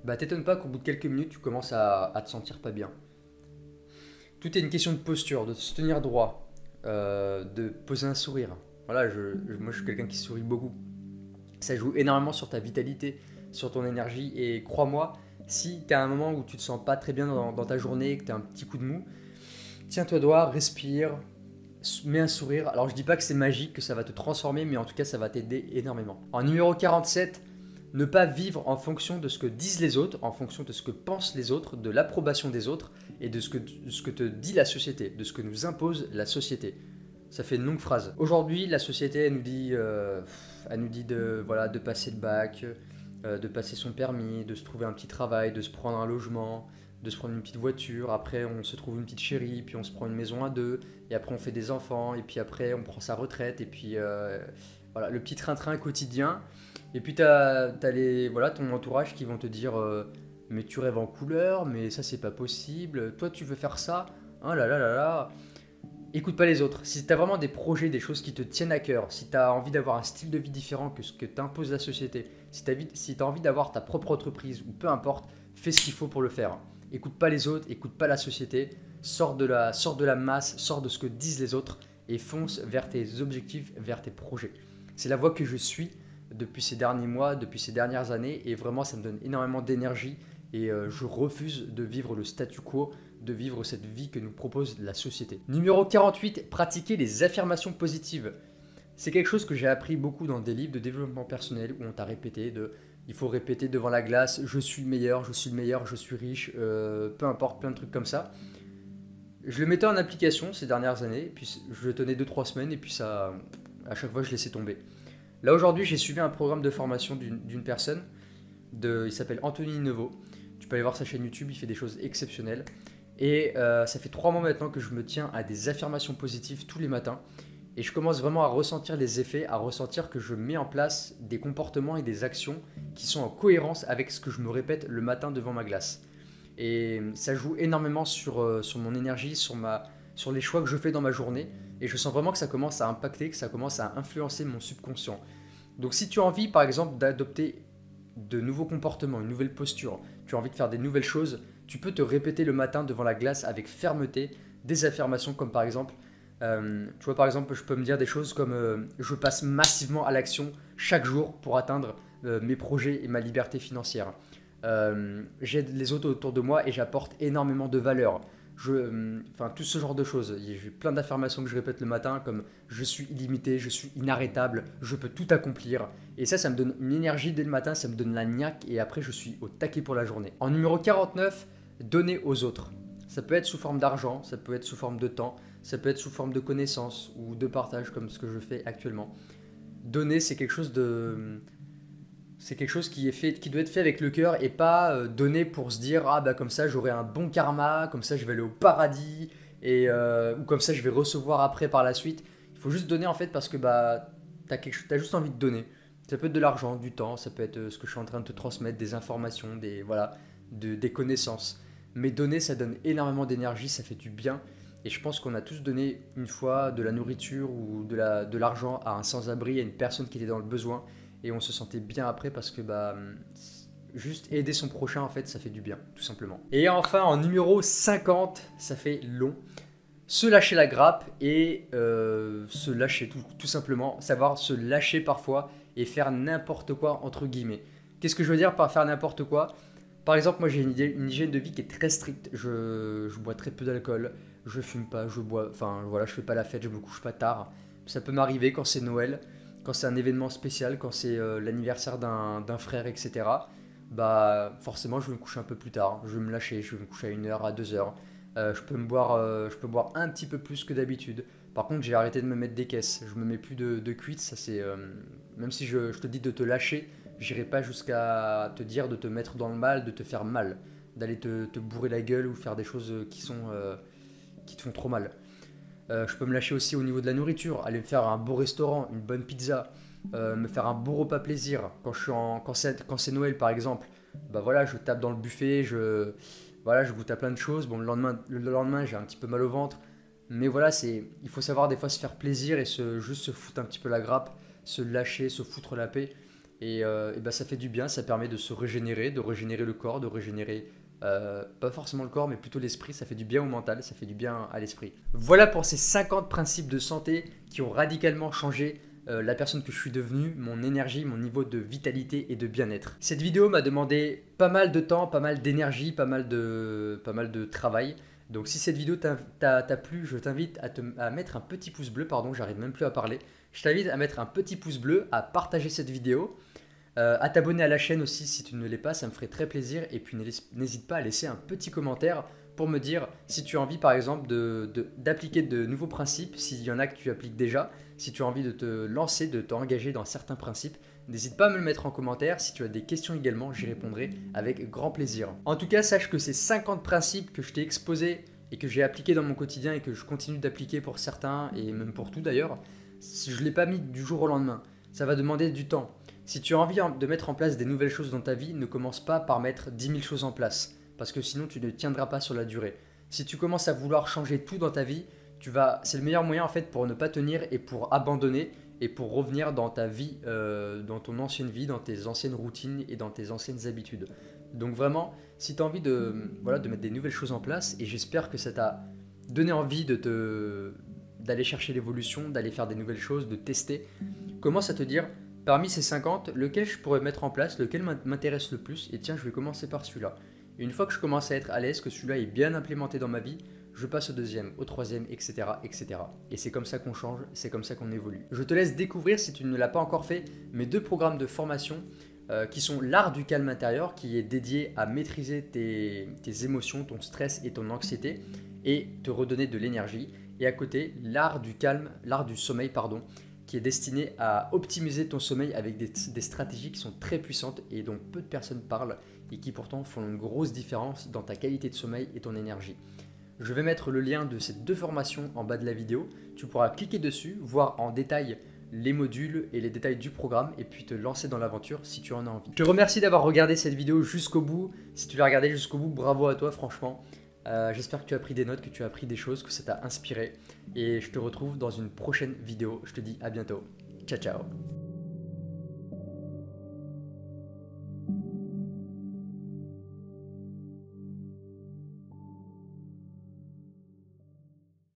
Bah t'étonnes pas qu'au bout de quelques minutes, tu commences à te sentir pas bien. Tout est une question de posture, de se tenir droit, de poser un sourire. Voilà, moi je suis quelqu'un qui sourit beaucoup. Ça joue énormément sur ta vitalité, sur ton énergie. Et crois-moi, si tu as un moment où tu te sens pas très bien dans ta journée, que tu as un petit coup de mou, tiens-toi droit, respire, mets un sourire. Alors je dis pas que c'est magique, que ça va te transformer, mais en tout cas ça va t'aider énormément. En numéro 47, Ne pas vivre en fonction de ce que disent les autres, en fonction de ce que pensent les autres, de l'approbation des autres et de ce que te dit la société, de ce que nous impose la société. Ça fait une longue phrase. Aujourd'hui, la société, elle nous dit voilà, de passer le bac, de passer son permis, de se trouver un petit travail, de se prendre un logement, de se prendre une petite voiture. Après, on se trouve une petite chérie, puis on se prend une maison à deux, et après, on fait des enfants, et puis après, on prend sa retraite, et puis voilà, le petit train-train quotidien. Et puis, voilà, ton entourage qui vont te dire mais tu rêves en couleur, mais ça, c'est pas possible. Toi, tu veux faire ça? Oh là là là là. Écoute pas les autres. Si tu as vraiment des projets, des choses qui te tiennent à cœur, si tu as envie d'avoir un style de vie différent que ce que t'impose la société, si tu as envie d'avoir ta propre entreprise ou peu importe, fais ce qu'il faut pour le faire. Écoute pas les autres, écoute pas la société, sors de la masse, sors de ce que disent les autres et fonce vers tes objectifs, vers tes projets. C'est la voie que je suis depuis ces derniers mois, depuis ces dernières années et vraiment ça me donne énormément d'énergie et je refuse de vivre le statu quo, de vivre cette vie que nous propose la société. Numéro 48, pratiquer les affirmations positives. C'est quelque chose que j'ai appris beaucoup dans des livres de développement personnel où on t'a répété il faut répéter devant la glace, je suis le meilleur, je suis le meilleur, je suis riche, peu importe, plein de trucs comme ça. Je le mettais en application ces dernières années, puis je le tenais 2-3 semaines et puis ça, à chaque fois je laissais tomber. Là aujourd'hui j'ai suivi un programme de formation d'une personne, il s'appelle Anthony Neveu. Tu peux aller voir sa chaîne YouTube, il fait des choses exceptionnelles. Et ça fait 3 mois maintenant que je me tiens à des affirmations positives tous les matins. Et je commence vraiment à ressentir les effets, à ressentir que je mets en place des comportements et des actions qui sont en cohérence avec ce que je me répète le matin devant ma glace. Et ça joue énormément sur mon énergie, sur les choix que je fais dans ma journée. Et je sens vraiment que ça commence à impacter, que ça commence à influencer mon subconscient. Donc si tu as envie par exemple d'adopter de nouveaux comportements, une nouvelle posture, tu as envie de faire des nouvelles choses, tu peux te répéter le matin devant la glace avec fermeté des affirmations comme par exemple, tu vois par exemple, je peux me dire des choses comme je passe massivement à l'action chaque jour pour atteindre mes projets et ma liberté financière. J'aide les autres autour de moi et j'apporte énormément de valeur. Enfin, tout ce genre de choses. J'ai plein d'affirmations que je répète le matin comme je suis illimité, je suis inarrêtable, je peux tout accomplir. Et ça me donne une énergie dès le matin, ça me donne la niaque et après je suis au taquet pour la journée. En numéro 49, donner aux autres. Ça peut être sous forme d'argent, ça peut être sous forme de temps, ça peut être sous forme de connaissances ou de partage comme ce que je fais actuellement. Donner, c'est quelque chose qui doit être fait avec le cœur et pas donner pour se dire ah bah comme ça j'aurai un bon karma, comme ça je vais aller au paradis ou comme ça je vais recevoir après par la suite. Il faut juste donner en fait parce que bah t'as juste envie de donner. Ça peut être de l'argent, du temps, ça peut être ce que je suis en train de te transmettre, des informations, des connaissances. Mais donner, ça donne énormément d'énergie, ça fait du bien. Et je pense qu'on a tous donné une fois de la nourriture ou de l'argent à un sans-abri, à une personne qui était dans le besoin. Et on se sentait bien après parce que juste aider son prochain, en fait, ça fait du bien, tout simplement. Et enfin, en numéro 50, ça fait long. Se lâcher la grappe et se lâcher tout simplement. Savoir se lâcher parfois et faire n'importe quoi, entre guillemets. Qu'est-ce que je veux dire par faire n'importe quoi? Par exemple, moi j'ai une hygiène de vie qui est très stricte. Je bois très peu d'alcool, je fume pas, je fais pas la fête, je me couche pas tard. Ça peut m'arriver quand c'est Noël, quand c'est un événement spécial, quand c'est l'anniversaire d'un frère, etc. Bah forcément je vais me coucher un peu plus tard, je vais me lâcher, je vais me coucher à 1h, à 2h. Je peux boire un petit peu plus que d'habitude. Par contre, j'ai arrêté de me mettre des caisses. Je me mets plus de cuites. Ça c'est même si je te dis de te lâcher, j'irai pas jusqu'à te dire de te mettre dans le mal, de te faire mal, d'aller te bourrer la gueule ou faire des choses qui te font trop mal. Je peux me lâcher aussi au niveau de la nourriture, aller me faire un beau restaurant, une bonne pizza, me faire un beau repas plaisir. Quand c'est Noël par exemple, bah voilà, je tape dans le buffet, je goûte à plein de choses. Bon, le lendemain j'ai un petit peu mal au ventre. Mais voilà, il faut savoir des fois se faire plaisir et juste se foutre un petit peu la grappe, se lâcher, se foutre la paix. Et bah, ça fait du bien, ça permet de régénérer le corps, de régénérer pas forcément le corps, mais plutôt l'esprit. Ça fait du bien au mental, ça fait du bien à l'esprit. Voilà pour ces 50 principes de santé qui ont radicalement changé la personne que je suis devenu, mon énergie, mon niveau de vitalité et de bien-être. Cette vidéo m'a demandé pas mal de temps, pas mal d'énergie, pas mal de travail. Donc si cette vidéo t'a plu, je t'invite à mettre un petit pouce bleu, pardon, j'arrive même plus à parler. Je t'invite à mettre un petit pouce bleu, à partager cette vidéo, À t'abonner à la chaîne aussi si tu ne l'es pas, ça me ferait très plaisir. Et puis n'hésite pas à laisser un petit commentaire pour me dire si tu as envie par exemple d'appliquer de nouveaux principes, s'il y en a que tu appliques déjà, si tu as envie de te lancer, de t'engager dans certains principes. N'hésite pas à me le mettre en commentaire. Si tu as des questions également, j'y répondrai avec grand plaisir. En tout cas, sache que ces 50 principes que je t'ai exposés et que j'ai appliqués dans mon quotidien et que je continue d'appliquer pour certains et même pour tout d'ailleurs, je ne l'ai pas mis du jour au lendemain. Ça va demander du temps. Si tu as envie de mettre en place des nouvelles choses dans ta vie, ne commence pas par mettre 10 000 choses en place, parce que sinon tu ne tiendras pas sur la durée. Si tu commences à vouloir changer tout dans ta vie, c'est le meilleur moyen en fait pour ne pas tenir et pour abandonner et pour revenir dans ta vie, dans ton ancienne vie, dans tes anciennes routines et dans tes anciennes habitudes. Donc vraiment, si tu as envie de mettre des nouvelles choses en place, et j'espère que ça t'a donné envie d'aller chercher l'évolution, d'aller faire des nouvelles choses, de tester, commence à te dire, parmi ces 50, lequel je pourrais mettre en place, lequel m'intéresse le plus, et tiens, je vais commencer par celui-là. Et une fois que je commence à être à l'aise, que celui-là est bien implémenté dans ma vie, je passe au deuxième, au troisième, etc. etc. Et c'est comme ça qu'on change, c'est comme ça qu'on évolue. Je te laisse découvrir, si tu ne l'as pas encore fait, mes 2 programmes de formation qui sont l'art du calme intérieur, qui est dédié à maîtriser tes émotions, ton stress et ton anxiété, et te redonner de l'énergie. Et à côté, l'art du sommeil, qui est destiné à optimiser ton sommeil avec des stratégies qui sont très puissantes et dont peu de personnes parlent et qui pourtant font une grosse différence dans ta qualité de sommeil et ton énergie. Je vais mettre le lien de ces 2 formations en bas de la vidéo. Tu pourras cliquer dessus, voir en détail les modules et les détails du programme et puis te lancer dans l'aventure si tu en as envie. Je te remercie d'avoir regardé cette vidéo jusqu'au bout. Si tu l'as regardée jusqu'au bout, bravo à toi franchement. J'espère que tu as pris des notes, que tu as appris des choses, que ça t'a inspiré. Et je te retrouve dans une prochaine vidéo. Je te dis à bientôt. Ciao, ciao.